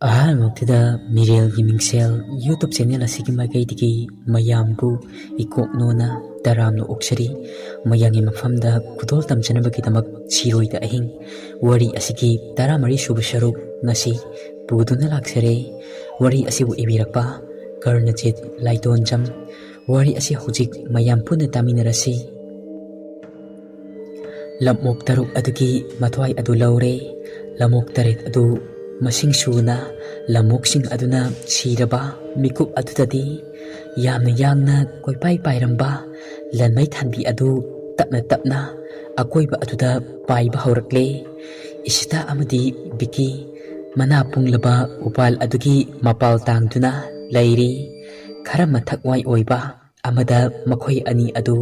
ꯑꯍꯥꯟꯕꯃꯛꯇꯗ ꯃꯤꯔꯦꯜꯒꯤ ꯃꯤꯡꯁꯦꯜ YouTube channel ꯑꯁꯤꯒꯤ ꯃꯥꯏꯀꯩꯗꯒꯤ ꯃꯌꯥꯝꯕꯨ ꯏꯀꯣꯛꯅꯣꯅ ꯇꯔꯥꯝꯅ ꯑꯣꯛꯆꯔꯤ꯫ ꯃꯌꯥꯝꯒꯤ ꯃꯐꯝꯗ ꯈꯨꯗꯣꯜ ꯇꯝꯖꯅꯕꯒꯤꯗꯃꯛ ꯁꯤꯔꯣꯏꯗ ꯑꯍꯤꯡ ꯋꯥꯔꯤ ꯑꯁꯤꯒꯤ 14 ꯁꯨꯕ ꯁꯔꯨꯛ ꯉꯁꯤ ꯄꯨꯗꯨꯅ ꯂꯥꯛꯆꯔꯦ꯫ ꯋꯥꯔꯤ ꯑꯁꯤꯕꯨ ꯏꯕꯤꯔꯛꯄ ꯀꯔꯅꯖꯤꯠ ꯂꯥꯏꯇꯣꯟꯖꯝ꯫ ꯋꯥꯔꯤ ꯑꯁꯤ ꯍꯧꯖꯤꯛ ꯃꯌꯥꯝ ꯄꯨꯟꯅ ꯇꯥꯃꯤꯟꯅꯔꯁꯤ꯫ ꯂꯝꯑꯣꯛ 6 ꯑꯗꯨꯒꯤ ꯃꯊ꯭ꯋꯥꯏ ꯑꯗꯨ ꯂꯧꯔꯦ꯫ ꯂꯝꯑꯣꯛ 9 ꯑꯗꯨ ꯃꯁꯤꯡ ꯁꯨꯅ ꯂꯝꯑꯣꯛꯁꯤꯡ ꯑꯗꯨꯅ ꯁꯤꯔꯕ ꯃꯤꯀꯨꯞ ꯑꯗꯨꯗꯗꯤ ꯌꯥꯝꯅ ꯌꯥꯡꯅ ꯀꯣꯏꯄꯥꯏ ꯄꯥꯏꯔꯝꯕ ꯂꯟꯃꯩ ꯊꯥꯟꯕꯤ ꯑꯗꯨ ꯇꯞꯅ ꯇꯞꯅ ꯑꯀꯣꯏꯕ ꯑꯗꯨꯗ ꯄꯥꯏꯕ ꯍꯧꯔꯛꯂꯦ꯫ ꯏꯁꯤꯇꯥ ꯑꯃꯗꯤ ꯕꯤꯀꯤ ꯃꯅꯥ ꯄꯨꯡꯂꯕ ꯎꯄꯥꯜ ꯑꯗꯨꯒꯤ ꯃꯄꯥꯜ ꯇꯥꯡꯗꯨꯅ ꯂꯩꯔꯤ꯫ ꯈꯔ ꯃꯊꯛꯋꯥꯏ ꯑꯣꯏꯕ ꯑꯃꯗ ꯃꯈꯣꯏ ꯑꯅꯤ ꯑꯗꯨ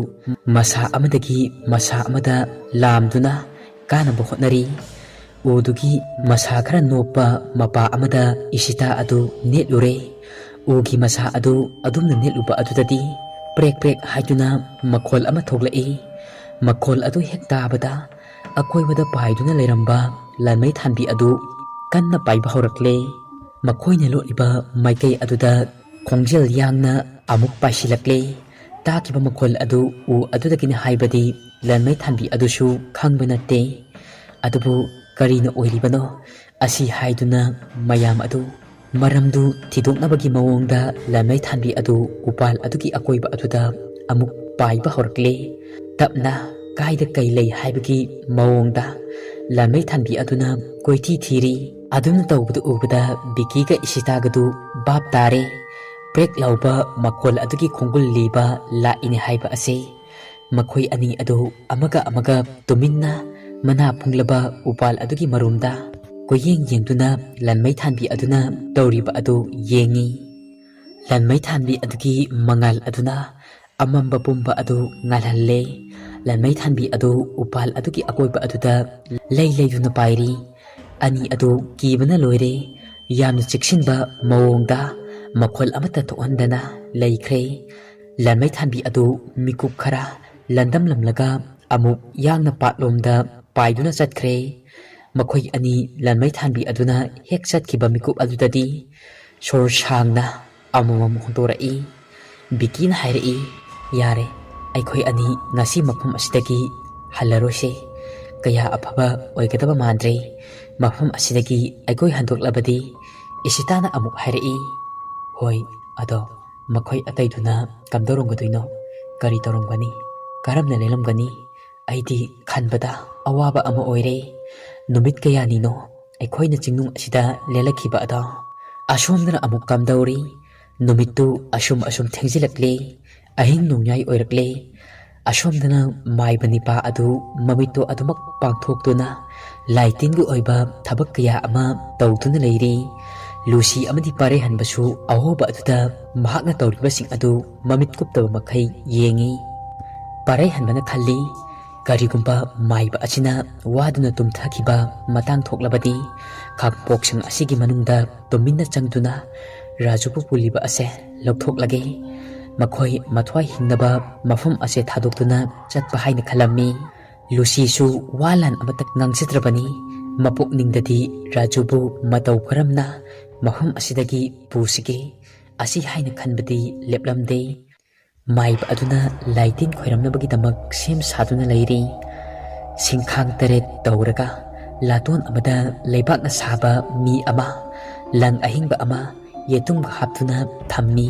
ꯃꯁꯥ ꯑꯃꯗꯒꯤ ꯃꯁꯥ ꯑꯃꯗ ꯂꯥꯝꯗꯨꯅ ꯀꯥꯅꯕ ꯍꯣꯠꯅꯔꯤ꯫ ꯎꯗꯨꯒꯤ ꯃꯁꯥ ꯈꯔ ꯅꯣꯞꯄ ꯃꯄꯥ ꯑꯃꯗ ꯏꯁꯤꯇꯥ ꯑꯗꯨ ꯅꯦꯠꯂꯨꯔꯦ꯫ ꯎꯒꯤ ꯃꯁꯥ ꯑꯗꯨ ꯑꯗꯨꯝꯅ ꯅꯦꯠꯂꯨꯕ ꯑꯗꯨꯗꯗꯤ ꯄ꯭ꯔꯦꯛ ꯄ꯭ꯔꯦꯛ ꯍꯥꯏꯗꯨꯅ ꯃꯈꯣꯜ ꯑꯃ ꯊꯣꯛꯂꯛꯏ꯫ ꯃꯈꯣꯜ ꯑꯗꯨ ꯍꯦꯛ ꯇꯥꯕꯗ ꯑꯀꯣꯏꯕꯗ ꯄꯥꯏꯗꯨꯅ ꯂꯩꯔꯝꯕ ꯂꯟꯃꯩ ꯊꯥꯟꯕꯤ ꯑꯗꯨ ꯀꯟꯅ ꯄꯥꯏꯕ ꯍꯧꯔꯛꯂꯦ꯫ ꯃꯈꯣꯏꯅ ꯂꯣꯠꯂꯤꯕ ꯃꯥꯏꯀꯩ ꯑꯗꯨꯗ ꯈꯣꯡꯖꯦꯜ ꯌꯥꯡꯅ ꯑꯃꯨꯛ ꯄꯥꯏꯁꯤꯜꯂꯛꯂꯦ꯫ ꯇꯥꯈꯤꯕ ꯃꯈꯣꯜ ꯑꯗꯨ ꯎ ꯑꯗꯨꯗꯒꯤꯅꯤ ꯍꯥꯏꯕꯗꯤ ꯂꯟꯃꯩ ꯊꯥꯟꯕꯤ ꯑꯗꯨꯁꯨ ꯈꯪꯕ ꯅꯠꯇꯦ꯫ ꯑꯗꯨꯕꯨ ꯀꯔꯤꯅ ꯑꯣꯏꯔꯤꯕꯅꯣ ꯑꯁꯤ ꯍꯥꯏꯗꯨꯅ ꯃꯌꯥꯝ ꯑꯗꯨ ꯃꯔꯝꯗꯨ ꯊꯤꯗꯣꯛꯅꯕꯒꯤ ꯃꯑꯣꯡꯗ ꯂꯟꯃꯩ ꯊꯥꯟꯕꯤ ꯑꯗꯨ ꯎꯄꯥꯜ ꯑꯗꯨꯒꯤ ꯑꯀꯣꯏꯕ ꯑꯗꯨꯗ ꯑꯃꯨꯛ ꯄꯥꯏꯕ ꯍꯧꯔꯛꯂꯦ꯫ ꯇꯞꯅ ꯀꯥꯏꯗ ꯀꯩ ꯂꯩ ꯍꯥꯏꯕꯒꯤ ꯃꯑꯣꯡꯗ ꯂꯟꯃꯩ ꯊꯥꯟꯕꯤ ꯑꯗꯨꯅ ꯀꯣꯏꯊꯤ ꯊꯤꯔꯤ꯫ ꯑꯗꯨꯝꯅ ꯇꯧꯕꯗꯨ ꯎꯕꯗ ꯕꯤꯀꯤꯒ ꯏꯁꯤꯇꯥꯒꯗꯨ ꯚꯥꯞ ꯇꯥꯔꯦ꯫ ꯄ꯭ꯔꯦꯛ ꯂꯥꯎꯕ ꯃꯈꯣꯜ ꯑꯗꯨꯒꯤ ꯈꯣꯡꯒꯨꯜ ꯂꯤꯕ ꯂꯥꯛꯏꯅꯦ ꯍꯥꯏꯕ ꯑꯁꯤ꯫ ꯃꯈꯣꯏ ꯑꯅꯤ ꯑꯗꯨ ꯑꯃꯒ ꯑꯃꯒ ꯇꯨꯃꯤꯟꯅ ꯃꯅꯥ ꯄꯨꯡꯂꯕ ꯎꯄꯥꯜ ꯑꯗꯨꯒꯤ ꯃꯔꯨꯝꯗ ꯀꯣꯏꯌꯦꯡ ꯌꯦꯡꯗꯨꯅ ꯂꯟꯃꯩ ꯊꯥꯟꯕꯤ ꯑꯗꯨꯅ ꯇꯧꯔꯤꯕ ꯑꯗꯨ ꯌꯦꯡꯉꯤ꯫ ꯂꯟꯃꯩ ꯊꯥꯟꯕꯤ ꯑꯗꯨꯒꯤ ꯃꯉꯥꯜ ꯑꯗꯨꯅ ꯑꯃꯝꯕ ꯄꯨꯝꯕ ꯑꯗꯨ ꯉꯥꯜꯍꯜꯂꯦ꯫ ꯂꯟꯃꯩ ꯊꯥꯟꯕꯤ ꯑꯗꯨ ꯎꯄꯥꯜ ꯑꯗꯨꯒꯤ ꯑꯀꯣꯏꯕ ꯑꯗꯨꯗ ꯂꯩ ꯂꯩꯗꯨꯅ ꯄꯥꯏꯔꯤ꯫ ꯑꯅꯤ ꯑꯗꯨ ꯀꯤꯕꯅ ꯂꯣꯏꯔꯦ꯫ ꯌꯥꯝꯅ ꯆꯦꯛꯁꯤꯟꯕ ꯃꯑꯣꯡꯗ ꯃꯈꯣꯜ ꯑꯃꯠꯇ ꯊꯣꯛꯍꯟꯗꯅ ꯂꯩꯈ꯭ꯔꯦ꯫ ꯂꯟꯃꯩ ꯊꯥꯟꯕꯤ ꯑꯗꯨ ꯃꯤꯀꯨꯞ ꯈꯔ ꯂꯟꯗꯝꯂꯝꯂꯒ ꯑꯃꯨꯛ ꯌꯥꯡꯅ ꯄꯥꯠꯂꯣꯝꯗ ꯄꯥꯏꯗꯨꯅ ꯆꯠꯈ꯭ꯔꯦ꯫ ꯃꯈꯣꯏ ꯑꯅꯤ ꯂꯟꯃꯩ ꯊꯥꯟꯕꯤ ꯑꯗꯨꯅ ꯍꯦꯛ ꯆꯠꯈꯤꯕ ꯃꯤꯀꯨꯞ ꯑꯗꯨꯗꯗꯤ ꯁꯣꯔ ꯁꯥꯡꯅ ꯑꯃꯃꯝ ꯍꯣꯟꯗꯣꯔꯛꯏ꯫ ꯕꯤꯀꯤꯅ ꯍꯥꯏꯔꯛꯏ, "ꯌꯥꯔꯦ, ꯑꯩꯈꯣꯏ ꯑꯅꯤ ꯉꯁꯤ ꯃꯐꯝ ꯑꯁꯤꯗꯒꯤ ꯍꯜꯂꯔꯣꯏꯁꯦ꯫ ꯀꯌꯥ ꯑꯐꯕ ꯑꯣꯏꯒꯗꯕ ꯃꯥꯟꯗ꯭ꯔꯦ ꯃꯐꯝ ꯑꯁꯤꯗꯒꯤ ꯑꯩꯈꯣꯏ ꯍꯟꯗꯣꯛꯂꯕꯗꯤ"꯫ ꯏꯁꯤꯇꯥꯅ ꯑꯃꯨꯛ ꯍꯥꯏꯔꯛꯏ, "ꯍꯣꯏ, ꯑꯗꯣ ꯃꯈꯣꯏ ꯑꯇꯩꯗꯨꯅ ꯀꯝꯗꯧꯔꯝꯒꯗꯣꯏꯅꯣ? ꯀꯔꯤ ꯇꯧꯔꯝꯒꯅꯤ? ꯀꯔꯝꯅ ꯂꯦꯜꯂꯝꯒꯅꯤ? ꯑꯩꯗꯤ ꯈꯟꯕꯗ ꯑꯋꯥꯕ ꯑꯃ ꯑꯣꯏꯔꯦ꯫ ꯅꯨꯃꯤꯠ ꯀꯌꯥꯅꯤꯅꯣ ꯑꯩꯈꯣꯏꯅ ꯆꯤꯡꯅꯨꯡ ꯑꯁꯤꯗ ꯂꯦꯜꯂꯛꯈꯤꯕ ꯑꯗꯣ? ꯑꯁꯣꯝꯗꯅ ꯑꯃꯨꯛ ꯀꯝꯗꯧꯔꯤ? ꯅꯨꯃꯤꯠꯇꯨ ꯑꯁꯨꯝ ꯊꯦꯡꯖꯤꯜꯂꯛꯂꯦ꯫ ꯑꯍꯤꯡ ꯅꯣꯡꯌꯥꯏ ꯑꯣꯏꯔꯛꯂꯦ꯫ ꯑꯁꯣꯝꯗꯅ ꯃꯥꯏꯕ ꯅꯤꯄꯥ ꯑꯗꯨ ꯃꯃꯤꯠꯇꯣ ꯑꯗꯨꯃꯛ ꯄꯥꯡꯊꯣꯛꯇꯨꯅ ꯂꯥꯏꯇꯤꯟꯒꯤ ꯑꯣꯏꯕ ꯊꯕꯛ ꯀꯌꯥ ꯑꯃ ꯇꯧꯗꯨꯅ ꯂꯩꯔꯤ꯫ ꯂꯨꯁꯤ ꯑꯃꯗꯤ ꯄꯥꯔꯩꯍꯟꯕꯁꯨ ꯑꯍꯣꯕ ꯑꯗꯨꯗ ꯃꯍꯥꯛꯅ ꯇꯧꯔꯤꯕꯁꯤꯡ ꯑꯗꯨ ꯃꯃꯤꯠ ꯀꯨꯞꯇꯕ ꯃꯈꯩ ꯌꯦꯡꯉꯤ꯫ ꯄꯥꯔꯩꯍꯟꯕꯅ ꯈꯜꯂꯤ, ꯀꯔꯤꯒꯨꯝꯕ ꯃꯥꯏꯕ ꯑꯁꯤꯅ ꯋꯥꯗꯨꯅ ꯇꯨꯝꯊꯈꯤꯕ ꯃꯇꯥꯡ ꯊꯣꯛꯂꯕꯗꯤ ꯈꯥꯡꯄꯣꯛꯁꯪ ꯑꯁꯤꯒꯤ ꯃꯅꯨꯡꯗ ꯇꯨꯃꯤꯟꯅ ꯆꯪꯗꯨꯅ ꯔꯥꯖꯨꯕꯨ ꯄꯨꯜꯂꯤꯕ ꯑꯁꯦ ꯂꯧꯊꯣꯛꯂꯒꯦ, ꯃꯈꯣꯏ ꯃꯊ꯭ꯋꯥꯏ ꯍꯤꯡꯅꯕ ꯃꯐꯝ ꯑꯁꯦ ꯊꯥꯗꯣꯛꯇꯨꯅ ꯆꯠꯄ ꯍꯥꯏꯅ ꯈꯜꯂꯝꯃꯤ꯫ ꯂꯨꯁꯤꯁꯨ ꯋꯥ ꯂꯥꯟ ꯑꯃꯇ ꯉꯥꯡꯖꯗ꯭ꯔꯕꯅꯤ꯫ ꯃꯄꯨꯛꯅꯤꯡꯗꯗꯤ ꯔꯥꯖꯨꯕꯨ ꯃꯇꯧ ꯀꯔꯝꯅ ꯃꯐꯝ ꯑꯁꯤꯗꯒꯤ ꯄꯨꯁꯤꯒꯦ ꯑꯁꯤ ꯍꯥꯏꯅ ꯈꯟꯕꯗꯤ ꯂꯦꯞꯂꯝꯗꯦ꯫ ꯃꯥꯏꯕ ꯑꯗꯨꯅ ꯂꯥꯏꯇꯤꯟ ꯈꯣꯏꯔꯝꯅꯕꯒꯤꯗꯃꯛ ꯁꯦꯝ ꯁꯥꯗꯨꯅ ꯂꯩꯔꯤ꯫ ꯁꯤꯡꯈꯥꯡ 9 ꯇꯧꯔꯒ ꯂꯥꯇꯣꯟ ꯑꯃꯗ ꯂꯩꯕꯥꯛꯅ ꯁꯥꯕ ꯃꯤ ꯑꯃ ꯂꯪ ꯑꯍꯤꯡꯕ ꯑꯃ ꯌꯦꯇꯨꯝꯒ ꯍꯥꯞꯇꯨꯅ ꯊꯝꯃꯤ꯫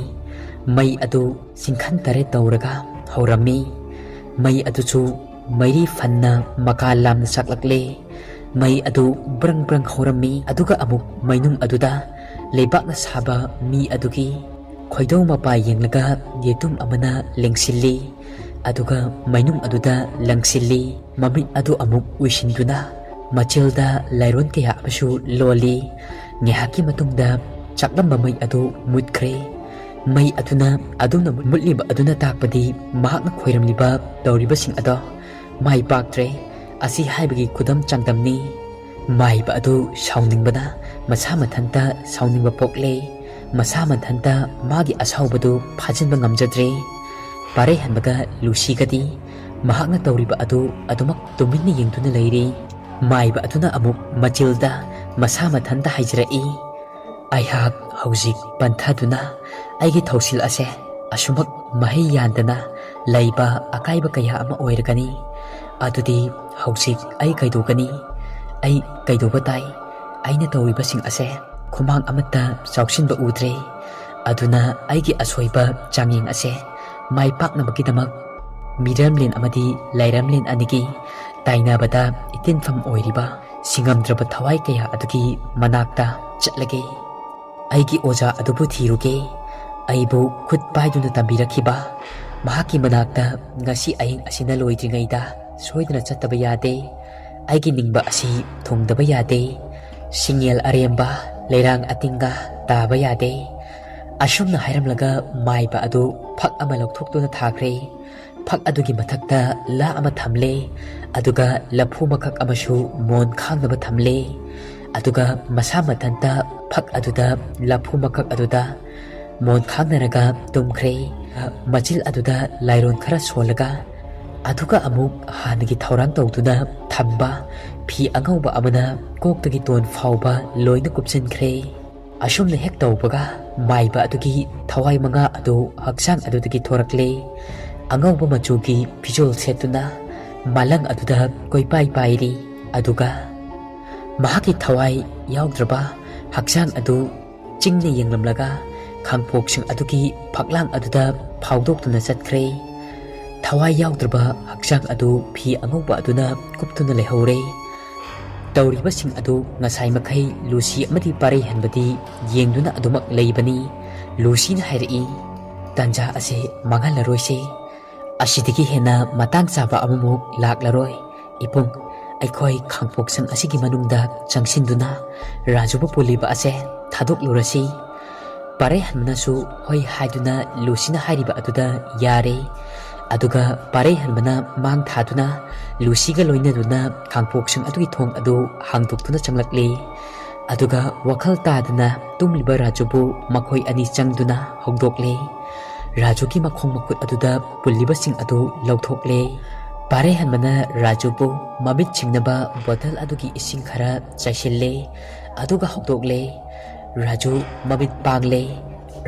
ꯃꯩ ꯑꯗꯨ ꯁꯤꯡꯈꯟ 9 ꯇꯧꯔꯒ ꯍꯧꯔꯝꯃꯤ꯫ ꯃꯩ ꯑꯗꯨꯁꯨ ꯃꯩꯔꯤ ꯐꯟꯅ ꯃꯀꯥ ꯂꯥꯝꯅ ꯆꯥꯛꯂꯛꯂꯦ꯫ ꯃꯩ ꯑꯗꯨ ꯕ꯭ꯔꯪ ꯕ꯭ꯔꯪ ꯍꯧꯔꯝꯃꯤ꯫ ꯑꯗꯨꯒ ꯑꯃꯨꯛ ꯃꯩꯅꯨꯡ ꯑꯗꯨꯗ ꯂꯩꯕꯥꯛꯅ ꯁꯥꯕ ꯃꯤ ꯑꯗꯨꯒꯤ ꯈꯣꯏꯗꯧ ꯃꯄꯥ ꯌꯦꯡꯂꯒ ꯌꯦꯇꯨꯝ ꯑꯃꯅ ꯂꯦꯡꯁꯤꯜꯂꯤ꯫ ꯑꯗꯨꯒ ꯃꯩꯅꯨꯡ ꯑꯗꯨꯗ ꯂꯪꯁꯤꯜꯂꯤ꯫ ꯃꯃꯤꯠ ꯑꯗꯨ ꯑꯃꯨꯛ ꯎꯏꯁꯤꯟꯗꯨꯅ ꯃꯆꯤꯜꯗ ꯂꯥꯏꯔꯣꯟ ꯀꯌꯥ ꯑꯃꯁꯨ ꯂꯣꯜꯂꯤ꯫ ꯉꯥꯏꯍꯥꯛꯀꯤ ꯃꯇꯨꯡꯗ ꯆꯥꯛꯂꯝꯕ ꯃꯩ ꯑꯗꯨ ꯃꯨꯠꯈ꯭ꯔꯦ꯫ ꯃꯩ ꯑꯗꯨꯅ ꯑꯗꯨꯝꯅ ꯃꯨꯠꯂꯤꯕ ꯑꯗꯨꯅ ꯇꯥꯛꯄꯗꯤ ꯃꯍꯥꯛꯅ ꯈꯣꯏꯔꯝꯂꯤꯕ ꯇꯧꯔꯤꯕꯁꯤꯡ ꯑꯗꯣ ꯃꯥꯏ ꯄꯥꯛꯇ꯭ꯔꯦ ꯑꯁꯤ ꯍꯥꯏꯕꯒꯤ ꯈꯨꯗꯝ ꯆꯥꯡꯗꯝꯅꯤ꯫ ꯃꯥꯏꯕ ꯑꯗꯨ ꯁꯥꯎꯅꯤꯡꯕꯅ ꯃꯁꯥ ꯃꯊꯟꯇ ꯁꯥꯎꯅꯤꯡꯕ ꯄꯣꯛꯂꯦ꯫ ꯃꯁꯥ ꯃꯊꯟꯇ ꯃꯥꯒꯤ ꯑꯁꯥꯎꯕꯗꯨ ꯐꯥꯖꯤꯟꯕ ꯉꯝꯖꯗ꯭ꯔꯦ꯫ ꯄꯥꯔꯩꯍꯟꯕꯒ ꯂꯨꯁꯤꯒꯗꯤ ꯃꯍꯥꯛꯅ ꯇꯧꯔꯤꯕ ꯑꯗꯨ ꯑꯗꯨꯃꯛ ꯇꯨꯃꯤꯟꯅ ꯌꯦꯡꯗꯨꯅ ꯂꯩꯔꯤ꯫ ꯃꯥꯏꯕ ꯑꯗꯨꯅ ꯑꯃꯨꯛ ꯃꯆꯤꯜꯗ ꯃꯁꯥ ꯃꯊꯟꯇ ꯍꯥꯏꯖꯔꯛꯏ, ꯑꯩꯍꯥꯛ ꯍꯧꯖꯤꯛ ꯄꯟꯊꯗꯨꯅ ꯑꯩꯒꯤ ꯊꯧꯁꯤꯜ ꯑꯁꯦ ꯑꯁꯨꯃꯛ ꯃꯍꯩ ꯌꯥꯟꯗꯅ ꯂꯩꯕ ꯑꯀꯥꯏꯕ ꯀꯌꯥ ꯑꯃ ꯑꯣꯏꯔꯒꯅꯤ ꯑꯗꯨꯗꯤ ꯍꯧꯖꯤꯛ ꯑꯩ ꯀꯩꯗꯧꯒꯅꯤ ꯑꯩ ꯀꯩꯗꯧꯕ ꯇꯥꯏ ꯑꯩꯅ ꯇꯧꯔꯤꯕꯁꯤꯡ ꯑꯁꯦ ꯈꯨꯃꯥꯡ ꯑꯃꯠꯇ ꯆꯥꯎꯁꯤꯟꯕ ꯎꯗ꯭ꯔꯦ ꯑꯗꯨꯅ ꯑꯩꯒꯤ ꯑꯁꯣꯏꯕ ꯆꯥꯡꯌꯦꯡ ꯑꯁꯦ ꯃꯥꯏ ꯄꯥꯛꯅꯕꯒꯤꯗꯃꯛ ꯃꯤꯔꯝꯂꯦꯟ ꯑꯃꯗꯤ ꯂꯩꯔꯝꯂꯦꯟ ꯑꯅꯤꯒꯤ ꯇꯥꯏꯅꯕꯗ ꯏꯇꯤꯟꯐꯝ ꯑꯣꯏꯔꯤꯕ ꯁꯤꯡꯉꯝꯗ꯭ꯔꯕ ꯊꯋꯥꯏ ꯀꯌꯥ ꯑꯗꯨꯒꯤ ꯃꯅꯥꯛꯇ ꯆꯠꯂꯒꯦ ꯑꯩꯒꯤ ꯑꯣꯖꯥ ꯑꯗꯨꯕꯨ ꯊꯤꯔꯨꯒꯦ ꯑꯩꯕꯨ ꯈꯨꯠ ꯄꯥꯏꯗꯨꯅ ꯇꯝꯕꯤꯔꯛꯈꯤꯕ ꯃꯍꯥꯛꯀꯤ ꯃꯅꯥꯛꯇ ꯉꯁꯤ ꯑꯍꯤꯡ ꯑꯁꯤꯅ ꯂꯣꯏꯗ꯭ꯔꯤꯉꯩꯗ ꯁꯣꯏꯗꯅ ꯆꯠꯇꯕ ꯌꯥꯗꯦ ꯑꯩꯒꯤ ꯅꯤꯡꯕ ꯑꯁꯤ ꯊꯨꯡꯗꯕ ꯌꯥꯗꯦ ꯁꯤꯡꯌꯦꯜ ꯑꯔꯦꯝꯕ ꯂꯩꯔꯥꯡ ꯑꯇꯤꯡꯒ ꯇꯥꯕ ꯌꯥꯗꯦ ꯑꯁꯨꯝꯅ ꯍꯥꯏꯔꯝꯂꯒ ꯃꯥꯏꯕ ꯑꯗꯨ ꯐꯛ ꯑꯃ ꯂꯧꯊꯣꯛꯇꯨꯅ ꯊꯥꯈ꯭ꯔꯦ ꯐꯛ ꯑꯗꯨꯒꯤ ꯃꯊꯛꯇ ꯂꯥ ꯑꯃ ꯊꯝꯂꯦ ꯑꯗꯨꯒ ꯂꯐꯨ ꯃꯀꯛ ꯑꯃꯁꯨ ꯃꯣꯟ ꯈꯥꯡꯅꯕ ꯊꯝꯂꯦ ꯑꯗꯨꯒ ꯃꯁꯥ ꯃꯊꯟꯇ ꯐꯛ ꯑꯗꯨꯗ ꯂꯐꯨ ꯃꯀꯛ ꯑꯗꯨꯗ ꯃꯣꯟ ꯈꯥꯡꯅꯔꯒ ꯇꯨꯝꯈ꯭ꯔꯦ ꯃꯆꯤꯜ ꯑꯗꯨꯗ ꯂꯥꯏꯔꯣꯟ ꯈꯔ ꯁꯣꯜꯂꯒ ꯑꯗꯨꯒ ꯑꯃꯨꯛ ꯍꯥꯟꯅꯒꯤ ꯊꯧꯔꯥꯡ ꯇꯧꯗꯨꯅ ꯊꯝꯕ ꯐꯤ ꯑꯉꯧꯕ ꯑꯃꯅ ꯀꯣꯛꯇꯒꯤ ꯇꯣꯟ ꯐꯥꯎꯕ ꯂꯣꯏꯅ ꯀꯨꯞꯁꯤꯟꯈ꯭ꯔꯦ ꯑꯁꯨꯝꯅ ꯍꯦꯛ ꯇꯧꯕꯒ ꯃꯥꯏꯕ ꯑꯗꯨꯒꯤ ꯊꯋꯥꯏ ꯃꯉꯥ ꯑꯗꯨ ꯍꯛꯆꯥꯡ ꯑꯗꯨꯗꯒꯤ ꯊꯣꯔꯛꯂꯦ ꯑꯉꯧꯕ ꯃꯆꯨꯒꯤ ꯐꯤꯖꯣꯜ ꯁꯦꯠꯇꯨꯅ ꯃꯥꯂꯪ ꯑꯗꯨꯗ ꯀꯣꯏꯄꯥꯏ ꯄꯥꯏꯔꯤ ꯑꯗꯨꯒ ꯃꯍꯥꯛꯀꯤ ꯊꯋꯥꯏ ꯌꯥꯎꯗ꯭ꯔꯕ ꯍꯛꯆꯥꯡ ꯑꯗꯨ ꯆꯤꯡꯅ ꯌꯦꯡꯂꯝꯂꯒ ꯈꯥꯡꯄꯣꯛꯁꯤꯡ ꯑꯗꯨꯒꯤ ꯐꯛꯂꯥꯡ ꯑꯗꯨꯗ ꯐꯥꯎꯗꯣꯛꯇꯨꯅ ꯆꯠꯈ꯭ꯔꯦ ꯊꯋꯥꯏ ꯌꯥꯎꯗ꯭ꯔꯕ ꯍꯛꯆꯥꯡ ꯑꯗꯨ ꯐꯤ ꯑꯉꯧꯕ ꯑꯗꯨꯅ ꯀꯨꯞꯇꯨꯅ ꯂꯩꯍꯧꯔꯦ ꯇꯧꯔꯤꯕꯁꯤꯡ ꯑꯗꯨ ꯉꯁꯥꯏ ꯃꯈꯩ ꯂꯨꯁꯤ ꯑꯃꯗꯤ ꯄꯥꯔꯩꯍꯟꯕꯗꯤ ꯌꯦꯡꯗꯨꯅ ꯑꯗꯨꯃꯛ ꯂꯩꯕꯅꯤ ꯂꯨꯁꯤꯅ ꯍꯥꯏꯔꯛꯏ ꯇꯥꯟꯖꯥ ꯑꯁꯤ ꯃꯥꯡꯍꯜꯂꯔꯣꯏꯁꯤ ꯑꯁꯤꯗꯒꯤ ꯍꯦꯟꯅ ꯃꯇꯥꯡ ꯆꯥꯕ ꯑꯃꯃꯨꯛ ꯂꯥꯛꯂꯔꯣꯏ ꯏꯄꯨꯡ ꯑꯩꯈꯣꯏ ꯈꯥꯡꯄꯣꯛꯁꯪ ꯑꯁꯤꯒꯤ ꯃꯅꯨꯡꯗ ꯆꯪꯁꯤꯟꯗꯨꯅ ꯔꯥꯖꯨꯕꯨ ꯄꯨꯜꯂꯤꯕ ꯑꯁꯦ ꯊꯥꯗꯣꯛꯂꯨꯔꯁꯤ ꯄꯥꯔꯩꯍꯟꯕꯅꯁꯨ ꯍꯣꯏ ꯍꯥꯏꯗꯨꯅ ꯂꯨꯁꯤꯅ ꯍꯥꯏꯔꯤꯕ ꯑꯗꯨꯗ ꯌꯥꯔꯦ ꯑꯗꯨꯒ ꯄꯥꯔꯩꯍꯟꯕꯅ ꯃꯥꯡ ꯊꯥꯗꯨꯅ ꯂꯨꯁꯤꯒ ꯂꯣꯏꯅꯗꯨꯅ ꯈꯥꯡꯄꯣꯛꯁꯪ ꯑꯗꯨꯒꯤ ꯊꯣꯡ ꯑꯗꯨ ꯍꯥꯡꯗꯣꯛꯇꯨꯅ ꯆꯪꯂꯛꯂꯤ ꯑꯗꯨꯒ ꯋꯥꯈꯜ ꯇꯥꯗꯅ ꯇꯨꯝꯂꯤꯕ ꯔꯥꯖꯨꯕꯨ ꯃꯈꯣꯏ ꯑꯅꯤ ꯆꯪꯗꯨꯅ ꯍꯧꯗꯣꯛꯂꯦ ꯔꯥꯖꯨꯒꯤ ꯃꯈꯣꯡ ꯃꯈꯨꯠ ꯑꯗꯨꯗ ꯄꯨꯜꯂꯤꯕꯁꯤꯡ ꯑꯗꯨ ꯂꯧꯊꯣꯛꯂꯦ ꯄꯥꯔꯩꯍꯟꯕꯅ ꯔꯥꯖꯨꯕꯨ ꯃꯃꯤꯠ ꯁꯤꯡꯅꯕ ꯕꯣꯇꯜ ꯑꯗꯨꯒꯤ ꯏꯁꯤꯡ ꯈꯔ ꯆꯥꯏꯁꯤꯜꯂꯦ ꯑꯗꯨꯒ ꯍꯧꯗꯣꯛꯂꯦ ꯔꯥꯖꯨ ꯃꯃꯤꯠ ꯄꯥꯡꯂꯦ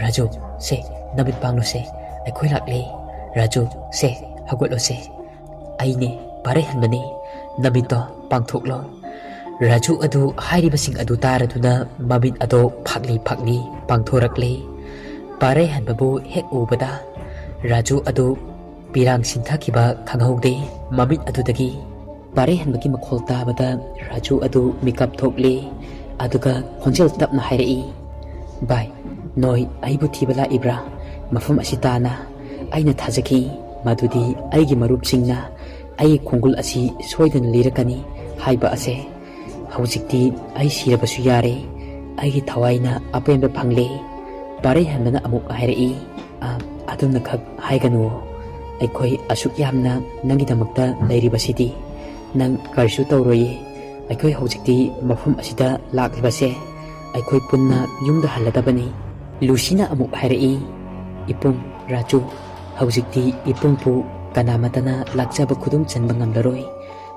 ꯔꯥꯖꯨ ꯁꯦ ꯅꯃꯤꯠ ꯄꯥꯡꯂꯨꯁꯦ ꯑꯩꯈꯣꯏ ꯂꯥꯛꯂꯦ ꯔꯥꯖꯨ ꯁꯦ ꯍꯧꯒꯠꯂꯣꯁꯦ ꯑꯩꯅꯦ ꯄꯥꯔꯩꯍꯟꯕꯅꯦ ꯅꯃꯤꯠꯇꯣ ꯄꯥꯡꯊꯣꯛꯂꯣ ꯔꯥꯖꯨ ꯑꯗꯨ ꯍꯥꯏꯔꯤꯕꯁꯤꯡ ꯑꯗꯨ ꯇꯥꯔꯗꯨꯅ ꯃꯃꯤꯠ ꯑꯗꯣ ꯐꯥꯛꯂꯤ ꯐꯥꯛꯂꯤ ꯄꯥꯡꯊꯣꯔꯛꯂꯦ ꯄꯥꯔꯩꯍꯟꯕꯕꯨ ꯍꯦꯛ ꯎꯕꯗ ꯔꯥꯖꯨ ꯑꯗꯨ ꯄꯤꯔꯥꯡ ꯁꯤꯟꯊꯈꯤꯕ ꯈꯪꯍꯧꯗꯦ ꯃꯃꯤꯠ ꯑꯗꯨꯗꯒꯤ ꯄꯥꯔꯩꯍꯟꯕꯒꯤ ꯃꯈꯣꯜ ꯇꯥꯕꯗ ꯔꯥꯖꯨ ꯑꯗꯨ ꯃꯤꯀꯞ ꯊꯣꯛꯂꯦ ꯑꯗꯨꯒ ꯈꯣꯟꯖꯦꯜ ꯇꯞꯅ ꯍꯥꯏꯔꯛꯏ ꯚꯥꯏ ꯅꯣꯏ ꯑꯩꯕꯨ ꯊꯤꯕ ꯂꯥꯛꯏꯕ꯭ꯔꯥ ꯃꯐꯝ ꯑꯁꯤ ꯇꯥꯅ ꯑꯩꯅ ꯊꯥꯖꯈꯤ ꯃꯗꯨꯗꯤ ꯑꯩꯒꯤ ꯃꯔꯨꯞꯁꯤꯡꯅ ꯑꯩꯒꯤ ꯈꯣꯡꯒꯨꯜ ꯑꯁꯤ ꯁꯣꯏꯗꯅ ꯂꯤꯔꯛꯀꯅꯤ ꯍꯥꯏꯕ ꯑꯁꯦ ꯍꯧꯖꯤꯛꯇꯤ ꯑꯩ ꯁꯤꯔꯕꯁꯨ ꯌꯥꯔꯦ ꯑꯩꯒꯤ ꯊꯋꯥꯏꯅ ꯑꯄꯦꯟꯕ ꯐꯪꯂꯦ ꯄꯥꯔꯩꯍꯟꯕꯅ ꯑꯃꯨꯛ ꯍꯥꯏꯔꯛꯏ ꯑꯗꯨꯝꯅꯈꯛ ꯍꯥꯏꯒꯅꯨ ꯑꯩꯈꯣꯏ ꯑꯁꯨꯛ ꯌꯥꯝꯅ ꯅꯪꯒꯤꯗꯃꯛꯇ ꯂꯩꯔꯤꯕꯁꯤꯗꯤ ꯅꯪ ꯀꯔꯤꯁꯨ ꯇꯧꯔꯣꯏꯌꯦ ꯑꯩꯈꯣꯏ ꯍꯧꯖꯤꯛꯇꯤ ꯃꯐꯝ ꯑꯁꯤꯗ ꯂꯥꯛꯂꯤꯕꯁꯦ ꯑꯩꯈꯣꯏ ꯄꯨꯟꯅ ꯌꯨꯝꯗ ꯍꯜꯂꯗꯕꯅꯤ ꯂꯨꯁꯤꯅ ꯑꯃꯨꯛ ꯍꯥꯏꯔꯛꯏ ꯏꯄꯨꯡ ꯔꯥꯖꯨ ꯍꯧꯖꯤꯛꯇꯤ ꯏꯄꯨꯡꯕꯨ ꯀꯅꯥꯃꯠꯇꯅ ꯂꯥꯛꯆꯕ ꯈꯨꯗꯨꯝ ꯆꯟꯕ ꯉꯝꯂꯔꯣꯏ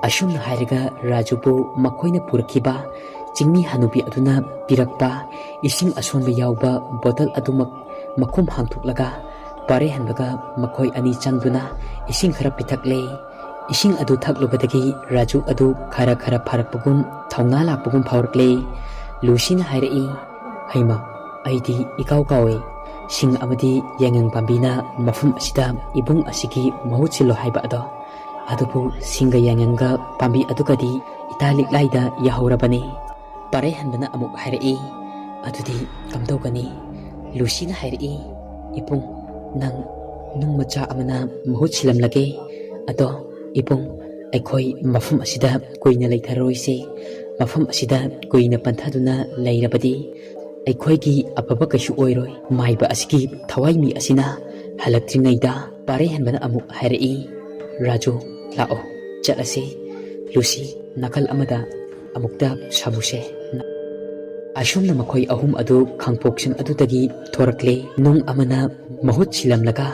ꯑꯁꯨꯝꯅ ꯍꯥꯏꯔꯒ ꯔꯥꯖꯨꯕꯨ ꯃꯈꯣꯏꯅ ꯄꯨꯔꯛꯈꯤꯕ ꯆꯤꯡꯃꯤ ꯍꯅꯨꯕꯤ ꯑꯗꯨꯅ ꯄꯤꯔꯛꯄ ꯏꯁꯤꯡ ꯑꯁꯣꯟꯕ ꯌꯥꯎꯕ ꯕꯣꯇꯜ ꯑꯗꯨꯃꯛ ꯃꯈꯨꯝ ꯍꯥꯡꯗꯣꯛꯂꯒ ꯄꯥꯔꯩꯍꯟꯕꯒ ꯃꯈꯣꯏ ꯑꯅꯤ ꯆꯪꯗꯨꯅ ꯏꯁꯤꯡ ꯈꯔ ꯄꯤꯊꯛꯂꯦ ꯏꯁꯤꯡ ꯑꯗꯨ ꯊꯛꯂꯨꯕꯗꯒꯤ ꯔꯥꯖꯨ ꯑꯗꯨ ꯈꯔ ꯈꯔ ꯐꯔꯛꯄꯒꯨꯝ ꯊꯧꯅꯥ ꯂꯥꯛꯄꯒꯨꯝ ꯐꯥꯎꯔꯛꯂꯦ ꯂꯨꯁꯤꯅ ꯍꯥꯏꯔꯛꯏ ꯍꯩꯃ ꯑꯩꯗꯤ ꯏꯀꯥꯎ ꯀꯥꯎꯏ ꯁꯤꯡ ꯑꯃꯗꯤ ꯌꯥꯏꯉꯪ ꯄꯥꯝꯕꯤꯅ ꯃꯐꯝ ꯑꯁꯤꯗ ꯏꯕꯨꯡ ꯑꯁꯤꯒꯤ ꯃꯍꯨꯠ ꯁꯤꯜꯂꯣ ꯍꯥꯏꯕ ꯑꯗꯨꯕꯨ ꯁꯤꯡꯒ ꯌꯥꯏꯉꯪꯒ ꯄꯥꯝꯕꯤ ꯑꯗꯨꯒꯗꯤ ꯏꯇꯥ ꯂꯤꯛꯂꯥꯏꯗ ꯌꯥꯍꯧꯔꯕꯅꯤ ꯄꯥꯔꯩꯍꯟꯕꯅ ꯑꯃꯨꯛ ꯍꯥꯏꯔꯛꯏ ꯑꯗꯨꯗꯤ ꯀꯝꯗꯧꯒꯅꯤ ꯂꯨꯁꯤꯅ ꯍꯥꯏꯔꯛꯏ ꯏꯄꯨꯡ ꯅꯪ ꯅꯨꯡ ꯃꯆꯥ ꯑꯃꯅ ꯃꯍꯨꯠ ꯁꯤꯜꯂꯝꯂꯒꯦ ꯑꯗꯣ ꯏꯄꯨꯡ ꯑꯩꯈꯣꯏ ꯃꯐꯝ ꯑꯁꯤꯗ ꯀꯨꯏꯅ ꯂꯩꯊꯔꯔꯣꯏꯁꯦ ꯃꯐꯝ ꯑꯁꯤꯗ ꯀꯨꯏꯅ ꯄꯟꯊꯗꯨꯅ ꯂꯩꯔꯕꯗꯤ ꯑꯩꯈꯣꯏꯒꯤ ꯑꯐꯕ ꯀꯩꯁꯨ ꯑꯣꯏꯔꯣꯏ ꯃꯥꯏꯕ ꯑꯁꯤꯒꯤ ꯊꯋꯥꯏꯃꯤ ꯑꯁꯤꯅ ꯍꯜꯂꯛꯇ꯭ꯔꯤꯉꯩꯗ ꯄꯥꯔꯩꯍꯟꯕꯅ ꯑꯃꯨꯛ ꯍꯥꯏꯔꯛꯏ ꯔꯥꯖꯨ ꯂꯥꯛꯑꯣ ꯆꯠꯂꯁꯤ ꯂꯨꯁꯤ ꯅꯥꯀꯜ ꯑꯃꯗ ꯑꯃꯨꯛꯇ ꯁꯥꯃꯨꯁꯦ ꯑꯁꯨꯝꯅ ꯃꯈꯣꯏ ꯑꯍꯨꯝ ꯑꯗꯨ ꯈꯥꯡꯄꯣꯛꯁꯪ ꯑꯗꯨꯗꯒꯤ ꯊꯣꯔꯛꯂꯦ ꯅꯨꯡ ꯑꯃꯅ ꯃꯍꯨꯠ ꯁꯤꯜꯂꯝꯂꯒ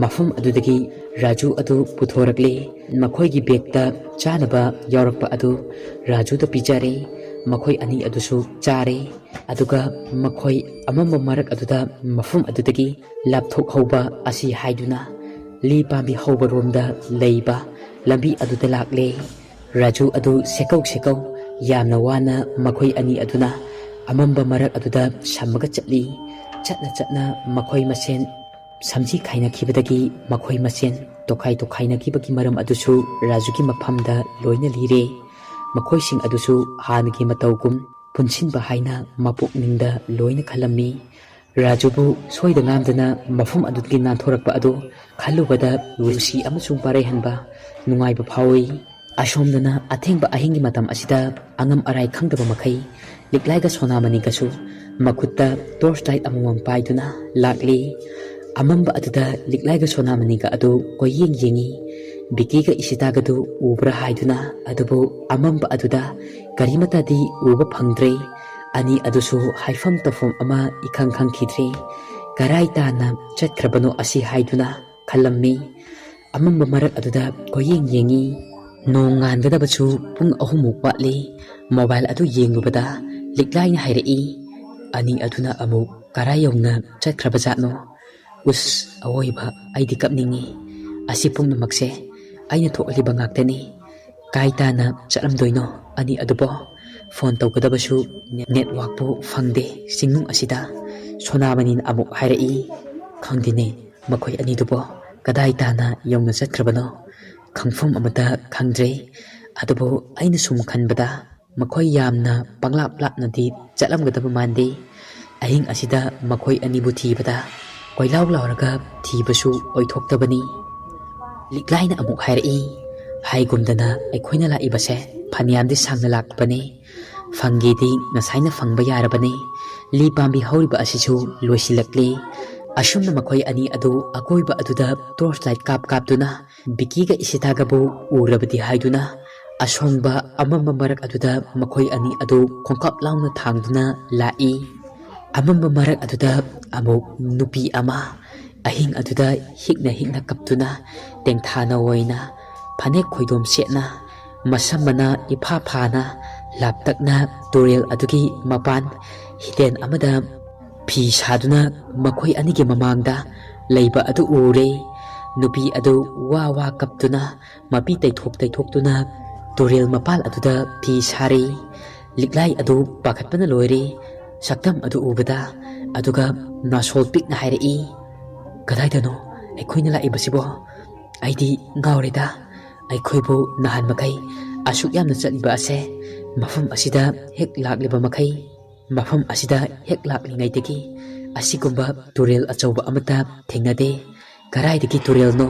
ꯃꯐꯝ ꯑꯗꯨꯗꯒꯤ ꯔꯥꯖꯨ ꯑꯗꯨ ꯄꯨꯊꯣꯔꯛꯂꯦ ꯃꯈꯣꯏꯒꯤ ꯕꯦꯒꯇ ꯆꯥꯅꯕ ꯌꯥꯎꯔꯛꯄ ꯑꯗꯨ ꯔꯥꯖꯨꯗ ꯄꯤꯖꯔꯦ ꯃꯈꯣꯏ ꯑꯅꯤ ꯑꯗꯨꯁꯨ ꯆꯥꯔꯦ ꯑꯗꯨꯒ ꯃꯈꯣꯏ ꯑꯃꯝꯕ ꯃꯔꯛ ꯑꯗꯨꯗ ꯃꯐꯝ ꯑꯗꯨꯗꯒꯤ ꯂꯥꯞꯊꯣꯛꯍꯧꯕ ꯑꯁꯤ ꯍꯥꯏꯗꯨꯅ ꯂꯤ ꯄꯥꯝꯕꯤ ꯍꯧꯕꯔꯣꯝꯗ ꯂꯩꯕ ꯂꯝꯕꯤ ꯑꯗꯨꯗ ꯂꯥꯛꯂꯦ꯫ ꯔꯥꯖꯨ ꯑꯗꯨ ꯁꯦꯀꯧ ꯌꯥꯝꯅ ꯋꯥꯅ ꯃꯈꯣꯏ ꯑꯅꯤ ꯑꯗꯨꯅ ꯑꯃꯝꯕ ꯃꯔꯛ ꯑꯗꯨꯗ ꯁꯝꯃꯒ ꯆꯠꯂꯤ꯫ ꯆꯠꯅ ꯃꯈꯣꯏ ꯃꯁꯦꯟ ꯁꯝꯖꯤ ꯈꯥꯏꯅꯈꯤꯕꯗꯒꯤ ꯃꯈꯣꯏ ꯃꯁꯦꯟ ꯇꯣꯈꯥꯏꯅꯈꯤꯕꯒꯤ ꯃꯔꯝ ꯑꯗꯨꯁꯨ ꯔꯥꯖꯨꯒꯤ ꯃꯐꯝꯗ ꯂꯣꯏꯅ ꯂꯤꯔꯦ꯫ ꯃꯈꯣꯏꯁꯤꯡ ꯑꯗꯨꯁꯨ ꯍꯥꯟꯅꯒꯤ ꯃꯇꯧꯒꯨꯝ ꯄꯨꯟꯁꯤꯟꯕ ꯍꯥꯏꯅ ꯃꯄꯨꯛꯅꯤꯡꯗ ꯂꯣꯏꯅ ꯈꯜꯂꯝꯃꯤ꯫ ꯔꯥꯖꯨꯕꯨ ꯁꯣꯏꯗ ꯉꯥꯝꯗꯅ ꯃꯐꯝ ꯑꯗꯨꯗꯒꯤ ꯅꯥꯟꯊꯣꯔꯛꯄ ꯑꯗꯨ ꯈꯜꯂꯨꯕꯗ ꯅꯨꯡꯁꯤ ꯑꯃꯁꯨꯡ ꯄꯥꯔꯩꯍꯟꯕ ꯅꯨꯡꯉꯥꯏꯕ ꯐꯥꯎꯏ꯫ ꯑꯁꯣꯝꯗꯅ ꯑꯊꯦꯡꯕ ꯑꯍꯤꯡꯒꯤ ꯃꯇꯝ ꯑꯁꯤꯗ ꯑꯉꯝ ꯑꯔꯥꯏ ꯈꯪꯗꯕ ꯃꯈꯩ ꯂꯤꯛꯂꯥꯏꯒ ꯁꯣꯅꯥꯃꯅꯤꯒꯁꯨ ꯃꯈꯨꯠꯇ ꯇꯣꯔꯆ ꯂꯥꯏꯠ ꯑꯃꯃꯝ ꯄꯥꯏꯗꯨꯅ ꯂꯥꯛꯂꯤ꯫ ꯑꯃꯝꯕ ꯑꯗꯨꯗ ꯂꯤꯛꯂꯥꯏꯒ ꯁꯣꯅꯥꯃꯅꯤꯒ ꯑꯗꯨ ꯀꯣꯏꯌꯦꯡ ꯌꯦꯡꯉꯤ꯫ ꯕꯤꯀꯤꯒ ꯏꯁꯤꯇꯥꯒꯗꯨ ꯎꯕ꯭ꯔꯥ ꯍꯥꯏꯗꯨꯅ ꯑꯗꯨꯕꯨ ꯑꯃꯝꯕ ꯑꯗꯨꯗ ꯀꯔꯤꯃꯇꯗꯤ ꯎꯕ ꯐꯪꯗ꯭ꯔꯦ꯫ ꯑꯅꯤ ꯑꯗꯨꯁꯨ ꯍꯥꯏꯐꯝ ꯇꯧꯐꯝ ꯑꯃ ꯏꯈꯪ ꯈꯪꯈꯤꯗ꯭ꯔꯦ꯫ ꯀꯔꯥꯏ ꯇꯥꯟꯅ ꯆꯠꯈ꯭ꯔꯕꯅꯣ ꯑꯁꯤ ꯍꯥꯏꯗꯨꯅ ꯈꯜꯂꯝꯃꯤ꯫ ꯑꯃꯝꯕ ꯃꯔꯛ ꯑꯗꯨꯗ ꯀꯣꯏꯌꯦꯡ ꯌꯦꯡꯉꯤ꯫ ꯅꯣꯡ ꯉꯥꯟꯒꯗꯕꯁꯨ ꯄꯨꯡ 3ꯃꯨꯛ ꯋꯥꯠꯂꯤ꯫ ꯃꯣꯕꯥꯏꯜ ꯑꯗꯨ ꯌꯦꯡꯂꯨꯕꯗ ꯂꯤꯛꯂꯥꯏꯅ ꯍꯥꯏꯔꯛꯏ꯫ ꯑꯅꯤ ꯑꯗꯨꯅ ꯑꯃꯨꯛ ꯀꯔꯥꯏ ꯌꯧꯅ ꯆꯠꯈ꯭ꯔꯕꯖꯥꯠꯅꯣ? ꯎꯁ ꯑꯋꯣꯏꯕ ꯑꯩꯗꯤ ꯀꯞꯅꯤꯡꯉꯤ꯫ ꯑꯁꯤ ꯄꯨꯝꯅꯃꯛꯁꯦ ꯑꯩꯅ ꯊꯣꯛꯍꯜꯂꯤꯕ ꯉꯥꯛꯇꯅꯤ꯫ ꯀꯥꯏ ꯇꯥꯅ ꯆꯠꯂꯝꯗꯣꯏꯅꯣ ꯑꯅꯤ ꯑꯗꯨꯕꯣ? ꯐꯣꯟ ꯇꯧꯒꯗꯕꯁꯨ ꯅꯦꯠꯋꯥꯛꯄꯨ ꯐꯪꯗꯦ ꯆꯤꯡꯅꯨꯡ ꯑꯁꯤꯗ꯫ ꯁꯣꯅꯥꯃꯅꯤꯅ ꯑꯃꯨꯛ ꯍꯥꯏꯔꯛꯏ꯫ ꯈꯪꯗꯦꯅꯦ ꯃꯈꯣꯏ ꯑꯅꯤꯗꯨꯕꯣ ꯀꯗꯥꯏ ꯇꯥꯅ ꯌꯧꯅ ꯆꯠꯈ꯭ꯔꯕꯅꯣ? ꯈꯪꯐꯝ ꯑꯃꯠꯇ ꯈꯪꯗ꯭ꯔꯦ꯫ ꯑꯗꯨꯕꯨ ꯑꯩꯅ ꯁꯨꯝ ꯈꯟꯕꯗ ꯃꯈꯣꯏ ꯌꯥꯝꯅ ꯄꯪꯂꯥꯞꯅꯗꯤ ꯆꯠꯂꯝꯒꯗꯕ ꯃꯥꯟꯗꯦ꯫ ꯑꯍꯤꯡ ꯑꯁꯤꯗ ꯃꯈꯣꯏ ꯑꯅꯤꯕꯨ ꯊꯤꯕꯗ ꯀꯣꯏꯂꯥꯎ ꯂꯥꯎꯔꯒ ꯊꯤꯕꯁꯨ ꯑꯣꯏꯊꯣꯛꯇꯕꯅꯤ꯫ ꯂꯤꯛꯂꯥꯏꯅ ꯑꯃꯨꯛ ꯍꯥꯏꯔꯛꯏ꯫ ꯍꯥꯏꯒꯨꯝꯗꯅ ꯑꯩꯈꯣꯏꯅ ꯂꯥꯛꯏꯕꯁꯦ ꯐꯅꯌꯥꯝꯗꯤ ꯁꯥꯡꯅ ꯂꯥꯛꯄꯅꯤ꯫ ꯐꯪꯒꯦꯗꯤ ꯉꯁꯥꯏꯅ ꯐꯪꯕ ꯌꯥꯔꯕꯅꯤ꯫ ꯂꯤ ꯄꯥꯝꯕꯤ ꯍꯧꯔꯤꯕ ꯑꯁꯤꯁꯨ ꯂꯣꯏꯁꯤꯜꯂꯛꯂꯤ꯫ ꯑꯁꯨꯝꯅ ꯃꯈꯣꯏ ꯑꯅꯤ ꯑꯗꯨ ꯑꯀꯣꯏꯕ ꯑꯗꯨꯗ ꯇꯣꯔꯆ ꯂꯥꯏꯠ ꯀꯥꯞꯇꯨꯅ ꯕꯤꯀꯤꯒ ꯏꯁꯤꯇꯥꯒꯕꯨ ꯎꯔꯕꯗꯤ ꯍꯥꯏꯗꯨꯅ ꯑꯁꯣꯡꯕ ꯑꯃꯝꯕ ꯃꯔꯛ ꯑꯗꯨꯗ ꯃꯈꯣꯏ ꯑꯅꯤ ꯑꯗꯨ ꯈꯣꯡꯀꯥꯞ ꯂꯥꯎꯅ ꯊꯥꯡꯗꯨꯅ ꯂꯥꯛꯏ꯫ ꯑꯃꯝꯕ ꯃꯔꯛ ꯑꯗꯨꯗ ꯑꯃꯨꯛ ꯅꯨꯄꯤ ꯑꯃ ꯑꯍꯤꯡ ꯑꯗꯨꯗ ꯍꯤꯛꯅ ꯀꯞꯇꯨꯅ ꯇꯦꯡꯊꯥꯅ ꯑꯣꯏꯅ ꯐꯅꯦꯛ ꯈꯣꯏꯗꯣꯝ ꯁꯦꯠꯅ ꯃꯁꯝ ꯃꯅꯥ ꯏꯐꯥ ꯐꯥꯅ ꯂꯥꯞꯇꯛꯅ ꯇꯨꯔꯦꯜ ꯑꯗꯨꯒꯤ ꯃꯄꯥꯟ ꯍꯤꯗꯦꯟ ꯑꯃꯗ ꯐꯤ ꯁꯥꯗꯨꯅ ꯃꯈꯣꯏ ꯑꯅꯤꯒꯤ ꯃꯃꯥꯡꯗ ꯂꯩꯕ ꯑꯗꯨ ꯎꯔꯦ꯫ ꯅꯨꯄꯤ ꯑꯗꯨ ꯋꯥ ꯀꯞꯇꯨꯅ ꯃꯄꯤ ꯇꯩꯊꯣꯛꯇꯨꯅ ꯇꯨꯔꯦꯜ ꯃꯄꯥꯜ ꯑꯗꯨꯗ ꯐꯤ ꯁꯥꯔꯤ꯫ ꯂꯤꯛꯂꯥꯏ ꯑꯗꯨ ꯄꯥꯈꯠꯄꯅ ꯂꯣꯏꯔꯦ ꯁꯛꯇꯝ ꯑꯗꯨ ꯎꯕꯗ꯫ ꯑꯗꯨꯒ ꯅꯥꯁꯣꯜ ꯄꯤꯛꯅ ꯍꯥꯏꯔꯛꯏ꯫ ꯀꯗꯥꯏꯗꯅꯣ ꯑꯩꯈꯣꯏꯅ ꯂꯥꯛꯏꯕꯁꯤꯕꯣ? ꯑꯩꯗꯤ ꯉꯥꯎꯔꯦꯗ꯫ ꯑꯩꯈꯣꯏꯕꯨ ꯅꯍꯥꯟ ꯃꯈꯩ ꯑꯁꯨꯛ ꯌꯥꯝꯅ ꯆꯠꯂꯤꯕ ꯑꯁꯦ ꯃꯐꯝ ꯑꯁꯤꯗ ꯍꯦꯛ ꯂꯥꯛꯂꯤꯕ ꯃꯈꯩ ꯃꯐꯝ ꯑꯁꯤꯗ ꯍꯦꯛ ꯂꯥꯛꯂꯤꯉꯩꯗꯒꯤ ꯑꯁꯤꯒꯨꯝꯕ ꯇꯨꯔꯦꯜ ꯑꯆꯧꯕ ꯑꯃꯠꯇ ꯊꯦꯡꯅꯗꯦ꯫ ꯀꯔꯥꯏꯗꯒꯤ ꯇꯨꯔꯦꯜꯅꯣ?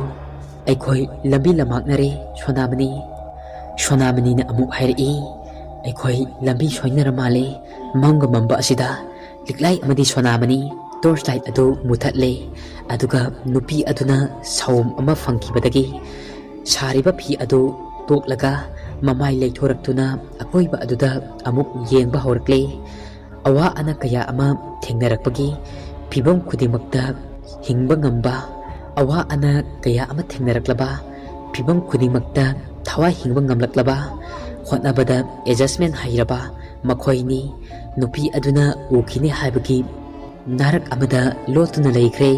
ꯑꯩꯈꯣꯏ ꯂꯝꯕꯤ ꯂꯝꯃꯥꯛꯅꯔꯦ ꯁꯣꯅꯥꯃꯅꯤ꯫ ꯁꯣꯅꯥꯃꯅꯤꯅ ꯑꯃꯨꯛ ꯍꯥꯏꯔꯛꯏ꯫ ꯑꯩꯈꯣꯏ ꯂꯝꯕꯤ ꯁꯣꯏꯅꯔ ꯃꯥꯜꯂꯦ ꯃꯝꯒ ꯃꯝꯕ ꯑꯁꯤꯗ꯫ ꯂꯤꯛꯂꯥꯏ ꯑꯃꯗꯤ ꯁꯣꯅꯥꯃꯅꯤ ꯇꯣꯔꯆ ꯂꯥꯏꯠ ꯑꯗꯨ ꯃꯨꯊꯠꯂꯦ꯫ ꯑꯗꯨꯒ ꯅꯨꯄꯤ ꯑꯗꯨꯅ ꯁꯥꯎꯝ ꯑꯃ ꯐꯪꯈꯤꯕꯗꯒꯤ ꯁꯥꯔꯤꯕ ꯐꯤ ꯑꯗꯨ ꯇꯣꯛꯂꯒ ꯃꯃꯥꯏ ꯂꯩꯊꯣꯔꯛꯇꯨꯅ ꯑꯀꯣꯏꯕ ꯑꯗꯨꯗ ꯑꯃꯨꯛ ꯌꯦꯡꯕ ꯍꯧꯔꯛꯂꯦ꯫ ꯑꯋꯥ ꯑꯅꯥ ꯀꯌꯥ ꯑꯃ ꯊꯦꯡꯅꯔꯛꯄꯒꯤ ꯐꯤꯚꯝ ꯈꯨꯗꯤꯡꯃꯛꯇ ꯍꯤꯡꯕ ꯉꯝꯕ, ꯑꯋꯥ ꯑꯅꯥ ꯀꯌꯥ ꯑꯃ ꯊꯦꯡꯅꯔꯛꯂꯕ ꯐꯤꯚꯝ ꯈꯨꯗꯤꯡꯃꯛꯇ ꯊꯋꯥꯏ ꯍꯤꯡꯕ ꯉꯝꯂꯛꯂꯕ, ꯍꯣꯠꯅꯕꯗ ꯑꯦꯗꯖꯁꯃꯦꯟ ꯍꯩꯔꯕ ꯃꯈꯣꯏꯅꯤ꯫ ꯅꯨꯄꯤ ꯑꯗꯨꯅ ꯎꯈꯤꯅꯤ ꯍꯥꯏꯕꯒꯤ ꯅꯥꯔꯛ ꯑꯃꯗ ꯂꯣꯠꯇꯨꯅ ꯂꯩꯈ꯭ꯔꯦ꯫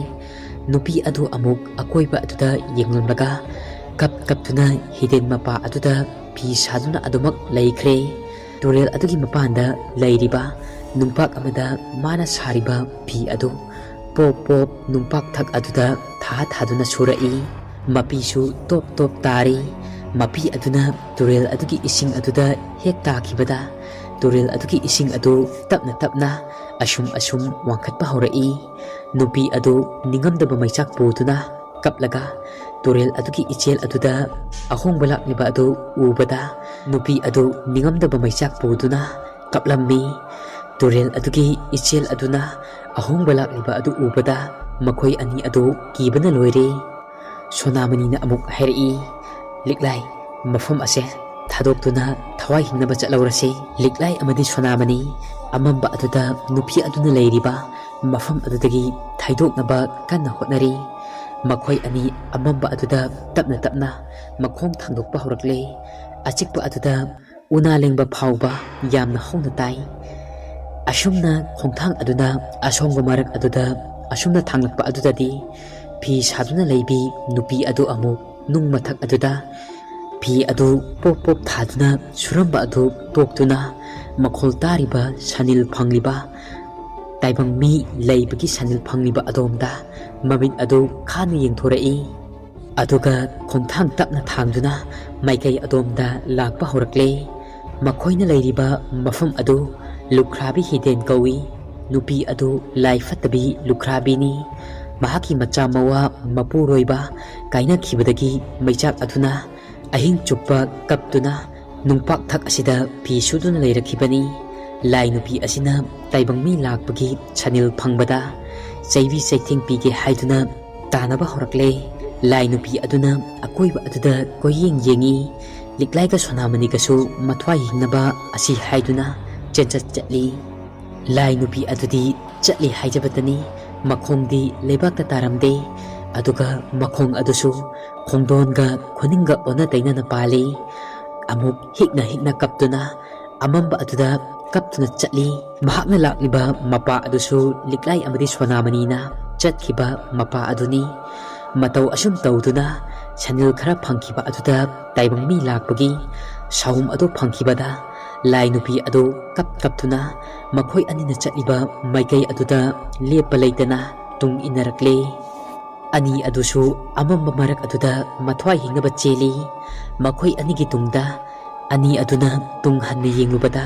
ꯅꯨꯄꯤ ꯑꯗꯨ ꯑꯃꯨꯛ ꯑꯀꯣꯏꯕ ꯑꯗꯨꯗ ꯌꯦꯡꯂꯝꯂꯒ ꯀꯞꯇꯨꯅ ꯍꯤꯗꯦꯟ ꯃꯄꯥ ꯑꯗꯨꯗ ꯐꯤ ꯁꯥꯗꯨꯅ ꯑꯗꯨꯃꯛ ꯂꯩꯈ꯭ꯔꯦ꯫ ꯇꯨꯔꯦꯜ ꯑꯗꯨꯒꯤ ꯃꯄꯥꯟꯗ ꯂꯩꯔꯤꯕ ꯅꯨꯡꯄꯥꯛ ꯑꯃꯗ ꯃꯥꯅ ꯁꯥꯔꯤꯕ ꯐꯤ ꯑꯗꯨ ꯄꯣꯞ ꯅꯨꯡꯄꯥꯛꯊꯛ ꯑꯗꯨꯗ ꯊꯥꯗꯨꯅ ꯁꯨꯔꯛꯏ꯫ ꯃꯄꯤꯁꯨ ꯇꯣꯞ ꯇꯥꯔꯤ꯫ ꯃꯄꯤ ꯑꯗꯨꯅ ꯇꯨꯔꯦꯜ ꯑꯗꯨꯒꯤ ꯏꯁꯤꯡ ꯑꯗꯨꯗ ꯍꯦꯛ ꯇꯥꯈꯤꯕꯗ ꯇꯨꯔꯦꯜ ꯑꯗꯨꯒꯤ ꯏꯁꯤꯡ ꯑꯗꯨ ꯇꯞꯅ ꯑꯁꯨꯝ ꯋꯥꯡꯈꯠꯄ ꯍꯧꯔꯛꯏ꯫ ꯅꯨꯄꯤ ꯑꯗꯨ ꯅꯤꯡꯉꯝꯗꯕ ꯃꯩꯆꯥꯛ ꯄꯨꯗꯨꯅ ꯀꯞꯂꯒ ꯇꯨꯔꯦꯜ ꯑꯗꯨꯒꯤ ꯏꯆꯦꯜ ꯑꯗꯨꯗ ꯑꯍꯣꯡꯕ ꯂꯥꯛꯂꯤꯕ ꯑꯗꯨ ꯎꯕꯗ ꯅꯨꯄꯤ ꯑꯗꯨ ꯅꯤꯡꯉꯝꯗꯕ ꯃꯩꯆꯥꯛ ꯄꯨꯗꯨꯅ ꯀꯞꯂꯝꯃꯤ꯫ ꯇꯨꯔꯦꯜ ꯑꯗꯨꯒꯤ ꯏꯆꯦꯜ ꯑꯗꯨꯅ ꯑꯍꯣꯡꯕ ꯂꯥꯛꯂꯤꯕ ꯑꯗꯨ ꯎꯕꯗ ꯃꯈꯣꯏ ꯑꯅꯤ ꯑꯗꯨ ꯀꯤꯕꯅ ꯂꯣꯏꯔꯦ꯫ ꯁꯣꯅꯥꯃꯅꯤꯅ ꯑꯃꯨꯛ ꯍꯥꯏꯔꯛꯏ꯫ ꯂꯤꯛꯂꯥꯏ ꯃꯐꯝ ꯑꯁꯦ ꯊꯥꯗꯣꯛꯇꯨꯅ ꯊꯋꯥꯏ ꯍꯤꯡꯅꯕ ꯆꯠꯂꯧꯔꯁꯤ꯫ ꯂꯤꯛꯂꯥꯏ ꯑꯃꯗꯤ ꯁꯣꯅꯥꯃꯅꯤ ꯑꯃꯝꯕ ꯑꯗꯨꯗ ꯅꯨꯄꯤ ꯑꯗꯨꯅ ꯂꯩꯔꯤꯕ ꯃꯐꯝ ꯑꯗꯨꯗꯒꯤ ꯊꯩꯗꯣꯛꯅꯕ ꯀꯟꯅ ꯍꯣꯠꯅꯔꯤ꯫ ꯃꯈꯣꯏ ꯑꯅꯤ ꯑꯃꯝꯕ ꯑꯗꯨꯗ ꯇꯞꯅ ꯃꯈꯣꯡ ꯊꯥꯡꯗꯣꯛꯄ ꯍꯧꯔꯛꯂꯦ꯫ ꯑꯆꯤꯛꯄ ꯑꯗꯨꯗ ꯎꯅꯥ ꯂꯦꯡꯕ ꯐꯥꯎꯕ ꯌꯥꯝꯅ ꯍꯧꯅ ꯇꯥꯏ꯫ ꯑꯁꯨꯝꯅ ꯈꯣꯡꯊꯥꯡ ꯑꯗꯨꯅ ꯑꯁꯣꯡꯕ ꯃꯔꯛ ꯑꯗꯨꯗ ꯑꯁꯨꯝꯅ ꯊꯥꯡꯂꯛꯄ ꯑꯗꯨꯗꯗꯤ ꯐꯤ ꯁꯥꯗꯨꯅ ꯂꯩꯕꯤ ꯅꯨꯄꯤ ꯑꯗꯨ ꯑꯃꯨꯛ ꯅꯨꯡ ꯃꯊꯛ ꯑꯗꯨꯗ ꯐꯤ ꯑꯗꯨ ꯄꯣꯞ ꯄꯣꯞ ꯊꯥꯗꯨꯅ ꯁꯨꯔꯝꯕ ꯑꯗꯨ ꯇꯣꯛꯇꯨꯅ ꯃꯈꯣꯜ ꯇꯥꯔꯤꯕ ꯁꯅꯤꯜ ꯐꯪꯂꯤꯕ ꯇꯥꯏꯕꯪ ꯃꯤ ꯂꯩꯕꯒꯤ ꯁꯅꯤꯜ ꯐꯪꯂꯤꯕ ꯑꯗꯣꯝꯗ ꯃꯃꯤꯠ ꯑꯗꯨ ꯈꯥꯅ ꯌꯦꯡꯊꯣꯔꯛꯏ꯫ ꯑꯗꯨꯒ ꯈꯣꯡꯊꯥꯡ ꯇꯞꯅ ꯊꯥꯡꯗꯨꯅ ꯃꯥꯏꯀꯩ ꯑꯗꯣꯝꯗ ꯂꯥꯛꯄ ꯍꯧꯔꯛꯂꯦ꯫ ꯃꯈꯣꯏꯅ ꯂꯩꯔꯤꯕ ꯃꯐꯝ ꯑꯗꯨ ꯂꯨꯈ꯭ꯔꯥꯕꯤ ꯍꯤꯗꯦꯟ ꯀꯧꯏ꯫ ꯅꯨꯄꯤ ꯑꯗꯨ ꯂꯥꯏ ꯐꯠꯇꯕꯤ ꯂꯨꯈ꯭ꯔꯥꯕꯤꯅꯤ꯫ ꯃꯍꯥꯛꯀꯤ ꯃꯆꯥ ꯃꯋꯥ ꯃꯄꯨꯔꯣꯏꯕ ꯀꯥꯏꯅꯈꯤꯕꯗꯒꯤ ꯃꯩꯆꯥꯛ ꯑꯗꯨꯅ ꯑꯍꯤꯡ ꯆꯨꯞꯄ ꯀꯞꯇꯨꯅ ꯅꯨꯡꯄꯥꯛꯊꯛ ꯑꯁꯤꯗ ꯐꯤ ꯁꯨꯗꯨꯅ ꯂꯩꯔꯛꯈꯤꯕꯅꯤ꯫ ꯂꯥꯏ ꯅꯨꯄꯤ ꯑꯁꯤꯅ ꯇꯥꯏꯕꯪ ꯃꯤ ꯂꯥꯛꯄꯒꯤ ꯁꯅꯤꯜ ꯐꯪꯕꯗ ꯆꯩꯕꯤ ꯆꯩꯊꯦꯡ ꯄꯤꯒꯦ ꯍꯥꯏꯗꯨꯅ ꯇꯥꯅꯕ ꯍꯧꯔꯛꯂꯦ꯫ ꯂꯥꯏ ꯅꯨꯄꯤ ꯑꯗꯨꯅ ꯑꯀꯣꯏꯕ ꯑꯗꯨꯗ ꯀꯣꯏꯌꯦꯡ ꯌꯦꯡꯉꯤ꯫ ꯂꯤꯛꯂꯥꯏꯒ ꯁꯣꯅꯥꯃꯅꯤꯒꯁꯨ ꯃꯊ꯭ꯋꯥꯏ ꯍꯤꯡꯅꯕ ꯑꯁꯤ ꯍꯥꯏꯗꯨꯅ ꯆꯦꯟꯆꯠ ꯆꯠꯂꯤ꯫ ꯂꯥꯏ ꯅꯨꯄꯤ ꯑꯗꯨꯗꯤ ꯆꯠꯂꯤ ꯍꯥꯏꯖꯕꯇꯅꯤ, ꯃꯈꯣꯡꯗꯤ ꯂꯩꯕꯥꯛꯇ ꯇꯥꯔꯝꯗꯦ꯫ ꯑꯗꯨꯒ ꯃꯈꯣꯡ ꯑꯗꯨꯁꯨ ꯈꯣꯡꯗꯣꯟꯒ ꯈꯨꯅꯤꯡꯒ ꯑꯣꯟꯅ ꯇꯩꯅꯅ ꯄꯥꯜꯂꯤ꯫ ꯑꯃꯨꯛ ꯍꯤꯛꯅ ꯍꯤꯛꯅ ꯀꯞꯇꯨꯅ ꯑꯃꯝꯕ ꯑꯗꯨꯗ ꯀꯞꯇꯨꯅ ꯆꯠꯂꯤ꯫ ꯃꯍꯥꯛꯅ ꯂꯥꯛꯂꯤꯕ ꯃꯄꯥ ꯑꯗꯨꯁꯨ ꯂꯤꯛꯂꯥꯏ ꯑꯃꯗꯤ ꯁꯣꯅꯥꯃꯅꯤꯅ ꯆꯠꯈꯤꯕ ꯃꯄꯥ ꯑꯗꯨꯅꯤ꯫ ꯃꯇꯧ ꯑꯁꯨꯝ ꯇꯧꯗꯨꯅ ꯁꯅꯤꯜ ꯈꯔ ꯐꯪꯈꯤꯕ ꯑꯗꯨꯗ ꯇꯥꯏꯕꯪ ꯃꯤ ꯂꯥꯛꯄꯒꯤ ꯁꯥꯎꯝ ꯑꯗꯨ ꯐꯪꯈꯤꯕꯗ ꯂꯥꯏ ꯅꯨꯄꯤ ꯑꯗꯨ ꯀꯞꯇꯨꯅ ꯃꯈꯣꯏ ꯑꯅꯤꯅ ꯆꯠꯂꯤꯕ ꯃꯥꯏꯀꯩ ꯑꯗꯨꯗ ꯂꯦꯞꯄ ꯂꯩꯇꯅ ꯇꯨꯡ ꯏꯟꯅꯔꯛꯂꯦ꯫ ꯑꯅꯤ ꯑꯗꯨꯁꯨ ꯑꯃꯝꯕ ꯃꯔꯛ ꯑꯗꯨꯗ ꯃꯊ꯭ꯋꯥꯏ ꯍꯤꯡꯅꯕ ꯆꯦꯜꯂꯤ꯫ ꯃꯈꯣꯏ ꯑꯅꯤꯒꯤ ꯇꯨꯡꯗ ꯑꯅꯤ ꯑꯗꯨꯅ ꯇꯨꯡ ꯍꯟꯅ ꯌꯦꯡꯂꯨꯕꯗ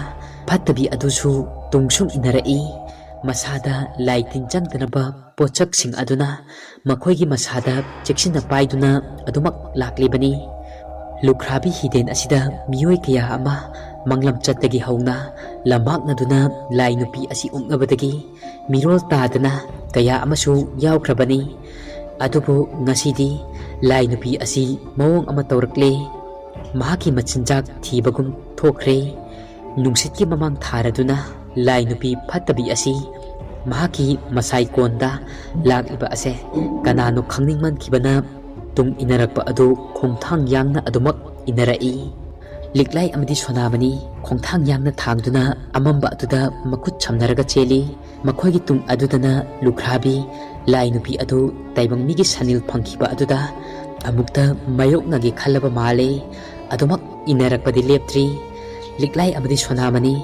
ꯐꯠꯇꯕꯤ ꯑꯗꯨꯁꯨ ꯇꯨꯡꯁꯨꯝ ꯏꯟꯅꯔꯛꯏ꯫ ꯃꯁꯥꯗ ꯂꯥꯏ ꯇꯤꯟ ꯆꯪꯗꯅꯕ ꯄꯣꯠꯁꯛꯁꯤꯡ ꯑꯗꯨꯅ ꯃꯈꯣꯏꯒꯤ ꯃꯁꯥꯗ ꯆꯦꯛꯁꯤꯟꯅ ꯄꯥꯏꯗꯨꯅ ꯑꯗꯨꯃꯛ ꯂꯥꯛꯂꯤꯕꯅꯤ꯫ ꯂꯨꯈ꯭ꯔꯥꯕꯤ ꯍꯤꯗꯦꯟ ꯑꯁꯤꯗ ꯃꯤꯑꯣꯏ ꯀꯌꯥ ꯑꯃ ꯃꯪꯂꯝꯆꯠꯇꯒꯤ ꯍꯧꯅ ꯂꯝꯃꯥꯛꯅꯗꯨꯅ ꯂꯥꯏ ꯅꯨꯄꯤ ꯑꯁꯤ ꯎꯛꯅꯕꯗꯒꯤ ꯃꯤꯔꯣꯜ ꯇꯥꯗꯅ ꯀꯌా ꯑꯃꯁꯨ ꯌꯥꯎꯈ꯭ꯔꯕꯅꯤ꯫ ꯑꯗꯨꯕꯨ ꯉꯁꯤꯗꯤ ꯂꯥꯏ ꯅꯨꯄꯤ ꯑꯁꯤ ꯃꯑꯣꯡ ꯑꯃ ꯇꯧꯔꯛꯂꯦ꯫ ꯃꯍꯥꯛꯀꯤ ꯃꯆꯤꯟꯖꯥꯛ ꯊꯤꯕꯒꯨꯝ ꯊꯣꯛꯈ꯭ꯔꯦ꯫ ꯅꯨꯡꯁꯤꯠꯀꯤ ꯃꯃꯥꯡ ꯊꯥꯔꯗꯨꯅ ꯂꯥꯏ ꯅꯨꯄꯤ ꯐꯠꯇꯕꯤ ꯑꯁꯤ ꯃꯍꯥꯛꯀꯤ ꯃꯁꯥꯏ ꯀꯣꯟꯗ ꯂꯥꯛꯂꯤꯕ ꯑꯁꯦ ꯀꯅꯥꯅꯣ ꯈꯪꯅꯤꯡꯃꯟꯈꯤꯕꯅ ꯇꯨꯡ ꯏꯟꯅꯔꯛꯄ ꯑꯗꯨ ꯈꯣꯡꯊꯥꯡ ꯌꯥꯡꯅ ꯑꯗꯨꯃꯛ ꯏꯟꯅꯔꯛꯏ꯫ ꯂꯤꯛꯂꯥꯏ ꯑꯃꯗꯤ ꯁꯣꯅꯥꯃꯅꯤ ꯈꯣꯡꯊꯥꯡ ꯌꯥꯡꯅ ꯊꯥꯡꯗꯨꯅ ꯑꯃꯝꯕ ꯑꯗꯨꯗ ꯃꯈꯨꯠ ꯁꯝꯅꯔꯒ ꯆꯦꯜꯂꯤ꯫ ꯃꯈꯣꯏꯒꯤ ꯇꯨꯡ ꯑꯗꯨꯗꯅ ꯂꯨꯈ꯭ꯔꯥꯕꯤ ꯂꯥꯏ ꯅꯨꯄꯤ ꯑꯗꯨ ꯇꯥꯏꯕꯪ ꯃꯤꯒꯤ ꯁꯅꯤꯜ ꯐꯪꯈꯤꯕ ꯑꯗꯨꯗ ꯑꯃꯨꯛꯇ ꯃꯥꯌꯣꯛꯅꯒꯦ ꯈꯜꯂꯕ ꯃꯥꯜꯂꯦ꯫ ꯑꯗꯨꯃꯛ ꯏꯟꯅꯔꯛꯄꯗꯤ ꯂꯦꯞꯇ꯭ꯔꯤ꯫ ꯂꯤꯛꯂꯥꯏ ꯑꯃꯗꯤ ꯁꯣꯅꯥꯃꯅꯤ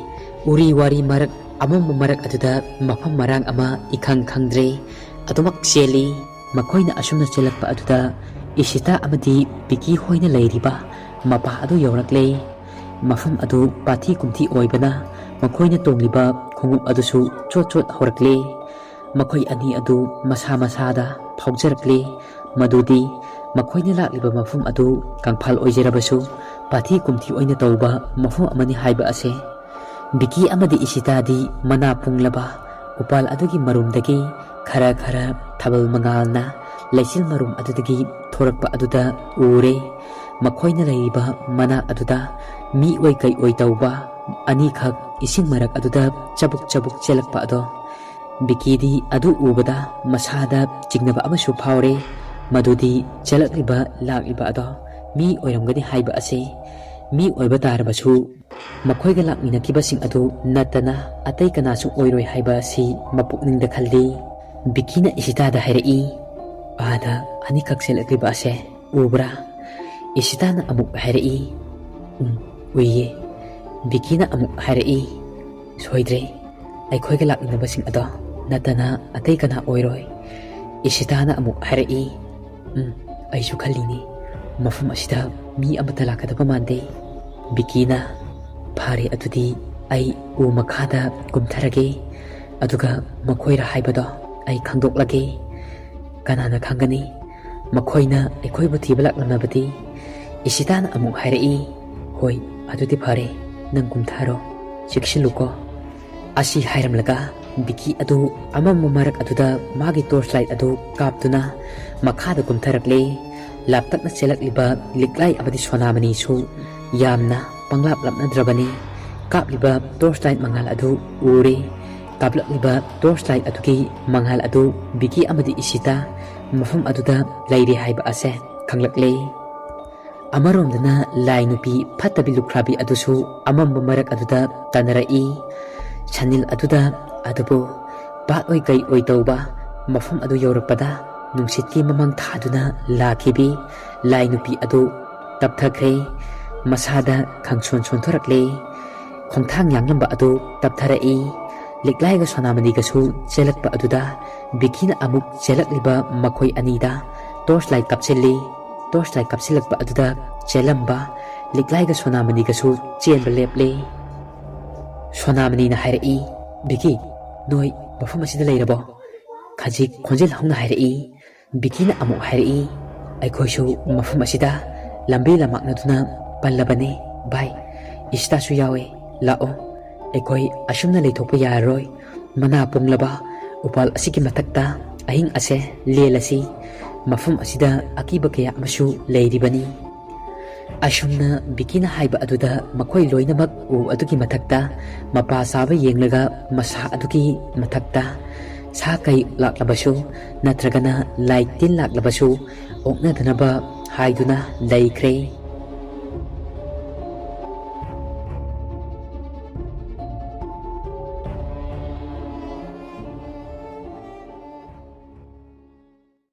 ꯎꯔꯤ ꯋꯥꯔꯤ ꯃꯔꯛ ꯑꯃꯝꯕ ꯃꯔꯛ ꯑꯗꯨꯗ ꯃꯐꯝ ꯃꯔꯥꯡ ꯑꯃ ꯏꯈꯪ ꯈꯪꯗ꯭ꯔꯦ ꯑꯗꯨꯃꯛ ꯆꯦꯜꯂꯤ꯫ ꯃꯈꯣꯏꯅ ꯑꯁꯨꯝꯅ ꯆꯦꯜꯂꯛꯄ ꯑꯗꯨꯗ ꯏꯁꯤꯇꯥ ꯑꯃꯗꯤ ꯕꯤꯀꯤ ꯍꯣꯏꯅ ꯂꯩꯔꯤꯕ ꯃꯄꯥ ꯑꯗꯨ ꯌꯧꯔꯛꯂꯦ꯫ ꯃꯐꯝ ꯑꯗꯨ ꯄꯥꯊꯤ ꯀꯨꯝꯊꯤ ꯑꯣꯏꯕꯅ ꯃꯈꯣꯏꯅ ꯇꯣꯡꯂꯤꯕ ꯈꯣꯡꯎꯞ ꯑꯗꯨꯁꯨ ꯆꯣꯠ ꯆꯣꯠ ꯍꯧꯔꯛꯂꯦ꯫ ꯃꯈꯣꯏ ꯑꯅꯤ ꯑꯗꯨ ꯃꯁꯥ ꯃꯁꯥꯗ ꯐꯥꯎꯖꯔꯛꯂꯦ ꯃꯗꯨꯗꯤ ꯃꯈꯣꯏꯅ ꯂꯥꯛꯂꯤꯕ ꯃꯐꯝ ꯑꯗꯨ ꯀꯪꯐꯥꯜ ꯑꯣꯏꯖꯔꯕꯁꯨ ꯄꯥꯊꯤ ꯀꯨꯝꯊꯤ ꯑꯣꯏꯅ ꯇꯧꯕ ꯃꯐꯝ ꯑꯃꯅꯤ ꯍꯥꯏꯕ ꯑꯁꯦ꯫ ꯕꯤꯀꯤ ꯑꯃꯗꯤ ꯏꯁꯤꯇꯥꯗꯤ ꯃꯅꯥ ꯄꯨꯡꯂꯕ ꯎꯄꯥꯜ ꯑꯗꯨꯒꯤ ꯃꯔꯨꯝꯗꯒꯤ ꯈꯔ ꯈꯔ ꯊꯥꯕꯜ ꯃꯉꯥꯜꯅ ꯂꯩꯆꯤꯜ ꯃꯔꯨꯝ ꯑꯗꯨꯗꯒꯤ ꯊꯣꯔꯛꯄ ꯑꯗꯨꯗ ꯎꯔꯦ꯫ ꯃꯈꯣꯏꯅ ꯂꯩꯔꯤꯕ ꯃꯅꯥꯛ ꯑꯗꯨꯗ ꯃꯤ ꯑꯣꯏ ꯀꯩ ꯑꯣꯏ ꯇꯧꯕ ꯑꯅꯤꯈꯛ ꯏꯁꯤꯡ ꯃꯔꯛ ꯑꯗꯨꯗ ꯆꯕꯨꯛ ꯆꯕꯨꯛ ꯆꯦꯜꯂꯛꯄ ꯑꯗꯣ ꯕꯤꯀꯤꯗꯤ ꯑꯗꯨ ꯎꯕꯗ ꯃꯁꯥꯗ ꯆꯤꯡꯅꯕ ꯑꯃꯁꯨ ꯐꯥꯎꯔꯦ ꯃꯗꯨꯗꯤ ꯆꯦꯜꯂꯛꯂꯤꯕ ꯂꯥꯛꯂꯤꯕ ꯑꯗꯣ ꯃꯤ ꯑꯣꯏꯔꯝꯒꯅꯤ ꯍꯥꯏꯕ ꯑꯁꯤ꯫ ꯃꯤ ꯑꯣꯏꯕ ꯇꯥꯔꯕꯁꯨ ꯃꯈꯣꯏꯒ ꯂꯥꯛꯃꯤꯟꯅꯈꯤꯕꯁꯤꯡ ꯑꯗꯨ ꯅꯠꯇꯅ ꯑꯇꯩ ꯀꯅꯥꯁꯨ ꯑꯣꯏꯔꯣꯏ ꯍꯥꯏꯕ ꯑꯁꯤ ꯃꯄꯨꯛꯅꯤꯡꯗ ꯈꯜꯂꯤ꯫ ꯕꯤꯀꯤꯅ ꯏꯁꯤꯇꯥꯗ ꯍꯥꯏꯔꯛꯏ, "ꯑꯥꯗ ꯑꯅꯤꯈꯛ ꯆꯦꯜꯂꯛꯂꯤꯕ ꯑꯁꯦ ꯎꯕ꯭ꯔꯥ?" ꯏꯁꯤꯇꯥꯅ ꯑꯃꯨꯛ ꯍꯥꯏꯔꯛꯏ, "ꯎꯏꯌꯦ." ꯕꯤꯀꯤꯅ ꯑꯃꯨꯛ ꯍꯥꯏꯔꯛꯏ, "ꯁꯣꯏꯗ꯭ꯔꯦ, ꯑꯩꯈꯣꯏꯒ ꯂꯥꯛꯃꯤꯟꯅꯕꯁꯤꯡ ꯑꯗꯣ ꯅꯠꯇꯅ ꯑꯇꯩ ꯀꯅꯥ ꯑꯣꯏꯔꯣꯏ." ꯏꯁꯤꯇꯥꯅ ꯑꯃꯨꯛ ꯍꯥꯏꯔꯛꯏ, "ꯑꯩꯁꯨ ꯈꯜꯂꯤꯅꯤ, ꯃꯐꯝ ꯑꯁꯤꯗ ꯃꯤ ꯑꯃꯠꯇ ꯂꯥꯛꯀꯗꯕ ꯃꯥꯟꯗꯦ." ꯕꯤꯀꯤꯅ, "ꯐꯔꯦ, ꯑꯗꯨꯗꯤ ꯑꯩ ꯎ ꯃꯈꯥꯗ ꯀꯨꯝꯊꯔꯒꯦ, ꯑꯗꯨꯒ ꯃꯈꯣꯏꯔ ꯍꯥꯏꯕꯗꯣ ꯑꯩ ꯈꯪꯗꯣꯛꯂꯒꯦ꯫ ꯀꯅꯥꯅ ꯈꯪꯒꯅꯤ ꯃꯈꯣꯏꯅ ꯑꯩꯈꯣꯏꯕꯨ ꯊꯤꯕ ꯂꯥꯛꯂꯝꯂꯕꯗꯤ." ꯏꯁꯤꯇꯥꯅ ꯑꯃꯨꯛ ꯍꯥꯏꯔꯛꯏ, "ꯍꯣꯏ, ꯑꯗꯨꯗꯤ ꯐꯔꯦ, ꯅꯪ ꯀꯨꯝꯊꯔꯣ, ꯆꯦꯛꯁꯤꯜꯂꯨꯀꯣ." ꯑꯁꯤ ꯍꯥꯏꯔꯝꯂꯒ ꯕꯤꯀꯤ ꯑꯗꯨ ꯑꯃꯝꯕ ꯃꯔꯛ ꯑꯗꯨꯗ ꯃꯥꯒꯤ ꯇꯣꯔꯆ ꯂꯥꯏꯠ ꯑꯗꯨ ꯀꯥꯞꯇꯨꯅ ꯃꯈꯥꯗ ꯀꯨꯝꯊꯔꯛꯂꯦ꯫ ꯂꯥꯞꯇꯛꯅ ꯆꯦꯜꯂꯛꯂꯤꯕ ꯂꯤꯛꯂꯥꯏ ꯑꯃꯗꯤ ꯁꯣꯅꯥꯃꯅꯤꯁꯨ ꯌꯥꯝꯅ ꯄꯪꯂꯥꯞ ꯂꯥꯞꯅꯗ꯭ꯔꯕꯅꯤ꯫ ꯀꯥꯞꯂꯤꯕ ꯇꯣꯔꯆ ꯂꯥꯏꯠ ꯃꯉꯥꯜ ꯑꯗꯨ ꯎꯔꯦ꯫ ꯀꯥꯞꯂꯛꯂꯤꯕ ꯇꯣꯔꯆ ꯂꯥꯏꯠ ꯑꯗꯨꯒꯤ ꯃꯉꯥꯜ ꯑꯗꯨ ꯕꯤꯀꯤ ꯑꯃꯗꯤ ꯏꯁꯤꯇꯥ ꯃꯐꯝ ꯑꯗꯨꯗ ꯂꯩꯔꯦ ꯍꯥꯏꯕ ꯑꯁꯦ ꯈꯪꯂꯛꯂꯦ꯫ ꯑꯃꯔꯣꯝꯗꯅ ꯂꯥꯏ ꯅꯨꯄꯤ ꯐꯠꯇꯕꯤ ꯂꯨꯈ꯭ꯔꯥꯕꯤ ꯑꯗꯨꯁꯨ ꯑꯃꯝꯕ ꯃꯔꯛ ꯑꯗꯨꯗ ꯇꯅꯔꯛꯏ꯫ ꯁꯟꯅꯤꯜ ꯑꯗꯨꯗ ꯑꯗꯨꯕꯨ ꯄꯥꯠ ꯑꯣꯏ ꯀꯩ ꯑꯣꯏ ꯇꯧꯕ ꯃꯐꯝ ꯑꯗꯨ ꯌꯧꯔꯛꯄꯗ ꯅꯨꯡꯁꯤꯠꯀꯤ ꯃꯃꯥꯡ ꯊꯥꯗꯨꯅ ꯂꯥꯛꯈꯤꯕꯤ ꯂꯥꯏ ꯅꯨꯄꯤ ꯑꯗꯨ ꯇꯞꯊꯈ꯭ꯔꯦ꯫ ꯃꯁꯥꯗ ꯈꯪꯁꯣꯟ ꯁꯣꯟꯊꯣꯔꯛꯂꯦ꯫ ꯈꯣꯡꯊꯥꯡ ꯌꯥꯡꯂꯝꯕ ꯑꯗꯨ ꯇꯞꯊꯔꯛꯏ꯫ ꯂꯤꯛꯂꯥꯏꯒ ꯁꯣꯅꯥꯃꯅꯤꯒꯁꯨ ꯆꯦꯜꯂꯛꯄ ꯑꯗꯨꯗ ꯕꯤꯀꯤꯅ ꯑꯃꯨꯛ ꯆꯦꯜꯂꯛꯂꯤꯕ ꯃꯈꯣꯏ ꯑꯅꯤꯗ ꯇꯣꯔꯆ ꯂꯥꯏꯠ ꯀꯥꯞꯁꯤꯜꯂꯤ꯫ ꯇꯣꯔꯆ ꯂꯥꯏꯠ ꯀꯥꯞꯁꯤꯜꯂꯛꯄ ꯑꯗꯨꯗ ꯆꯦꯜꯂꯝꯕ ꯂꯤꯛꯂꯥꯏꯒ ꯁꯣꯅꯥꯃꯅꯤꯒꯁꯨ ꯆꯦꯟꯕ ꯂꯦꯞꯂꯦ꯫ ꯁꯣꯅꯥꯃꯅꯤꯅ ꯍꯥꯏꯔꯛꯏ, ꯕꯤꯀꯤ, ꯅꯣꯏ ꯃꯐꯝ ꯑꯁꯤꯗ ꯂꯩꯔꯕꯣ? ꯈꯖꯤꯛ ꯈꯣꯟꯖꯦꯜ ꯍꯧꯅ ꯍꯥꯏꯔꯛꯏ꯫ ꯕꯤꯀꯤꯅ ꯑꯃꯨꯛ ꯍꯥꯏꯔꯛꯏ, ꯑꯩꯈꯣꯏꯁꯨ ꯃꯐꯝ ꯑꯁꯤꯗ ꯂꯝꯕꯤ ꯂꯝꯃꯥꯛꯅꯗꯨꯅ ꯄꯜꯂꯕꯅꯤ ꯚꯥꯏ, ꯏꯁꯤꯇꯥꯁꯨ ꯌꯥꯎꯏ, ꯂꯥꯛꯑꯣ, ꯑꯩꯈꯣꯏ ꯑꯁꯨꯝꯅ ꯂꯩꯊꯣꯛꯄ ꯌꯥꯔꯔꯣꯏ꯫ ꯃꯅꯥ ꯄꯨꯡꯂꯕ ꯎꯄꯥꯜ ꯑꯁꯤꯒꯤ ꯃꯊꯛꯇ ꯑꯍꯤꯡ ꯑꯁꯦ ꯂꯦꯜꯂꯁꯤ꯫ ꯃꯐꯝ ꯑꯁꯤꯗ ꯑꯀꯤꯕ ꯀꯌꯥ ꯑꯃꯁꯨ ꯂꯩꯔꯤꯕꯅꯤ꯫ ꯑꯁꯨꯝꯅ ꯕꯤꯀꯤꯅ ꯍꯥꯏꯕ ꯑꯗꯨꯗ ꯃꯈꯣꯏ ꯂꯣꯏꯅꯃꯛ ꯎ ꯑꯗꯨꯒꯤ ꯃꯊꯛꯇ ꯃꯄꯥ ꯆꯥꯕ ꯌꯦꯡꯂꯒ ꯃꯁꯥ ꯑꯗꯨꯒꯤ ꯃꯊꯛꯇ ꯁꯥ ꯀꯩ ꯂꯥꯛꯂꯕꯁꯨ ꯅꯠꯇ꯭ꯔꯒꯅ ꯂꯥꯏ ꯇꯤꯟ ꯂꯥꯛꯂꯕꯁꯨ ꯑꯣꯛꯅꯗꯅꯕ ꯍꯥꯏꯗꯨꯅ ꯂꯩꯈ꯭ꯔꯦ꯫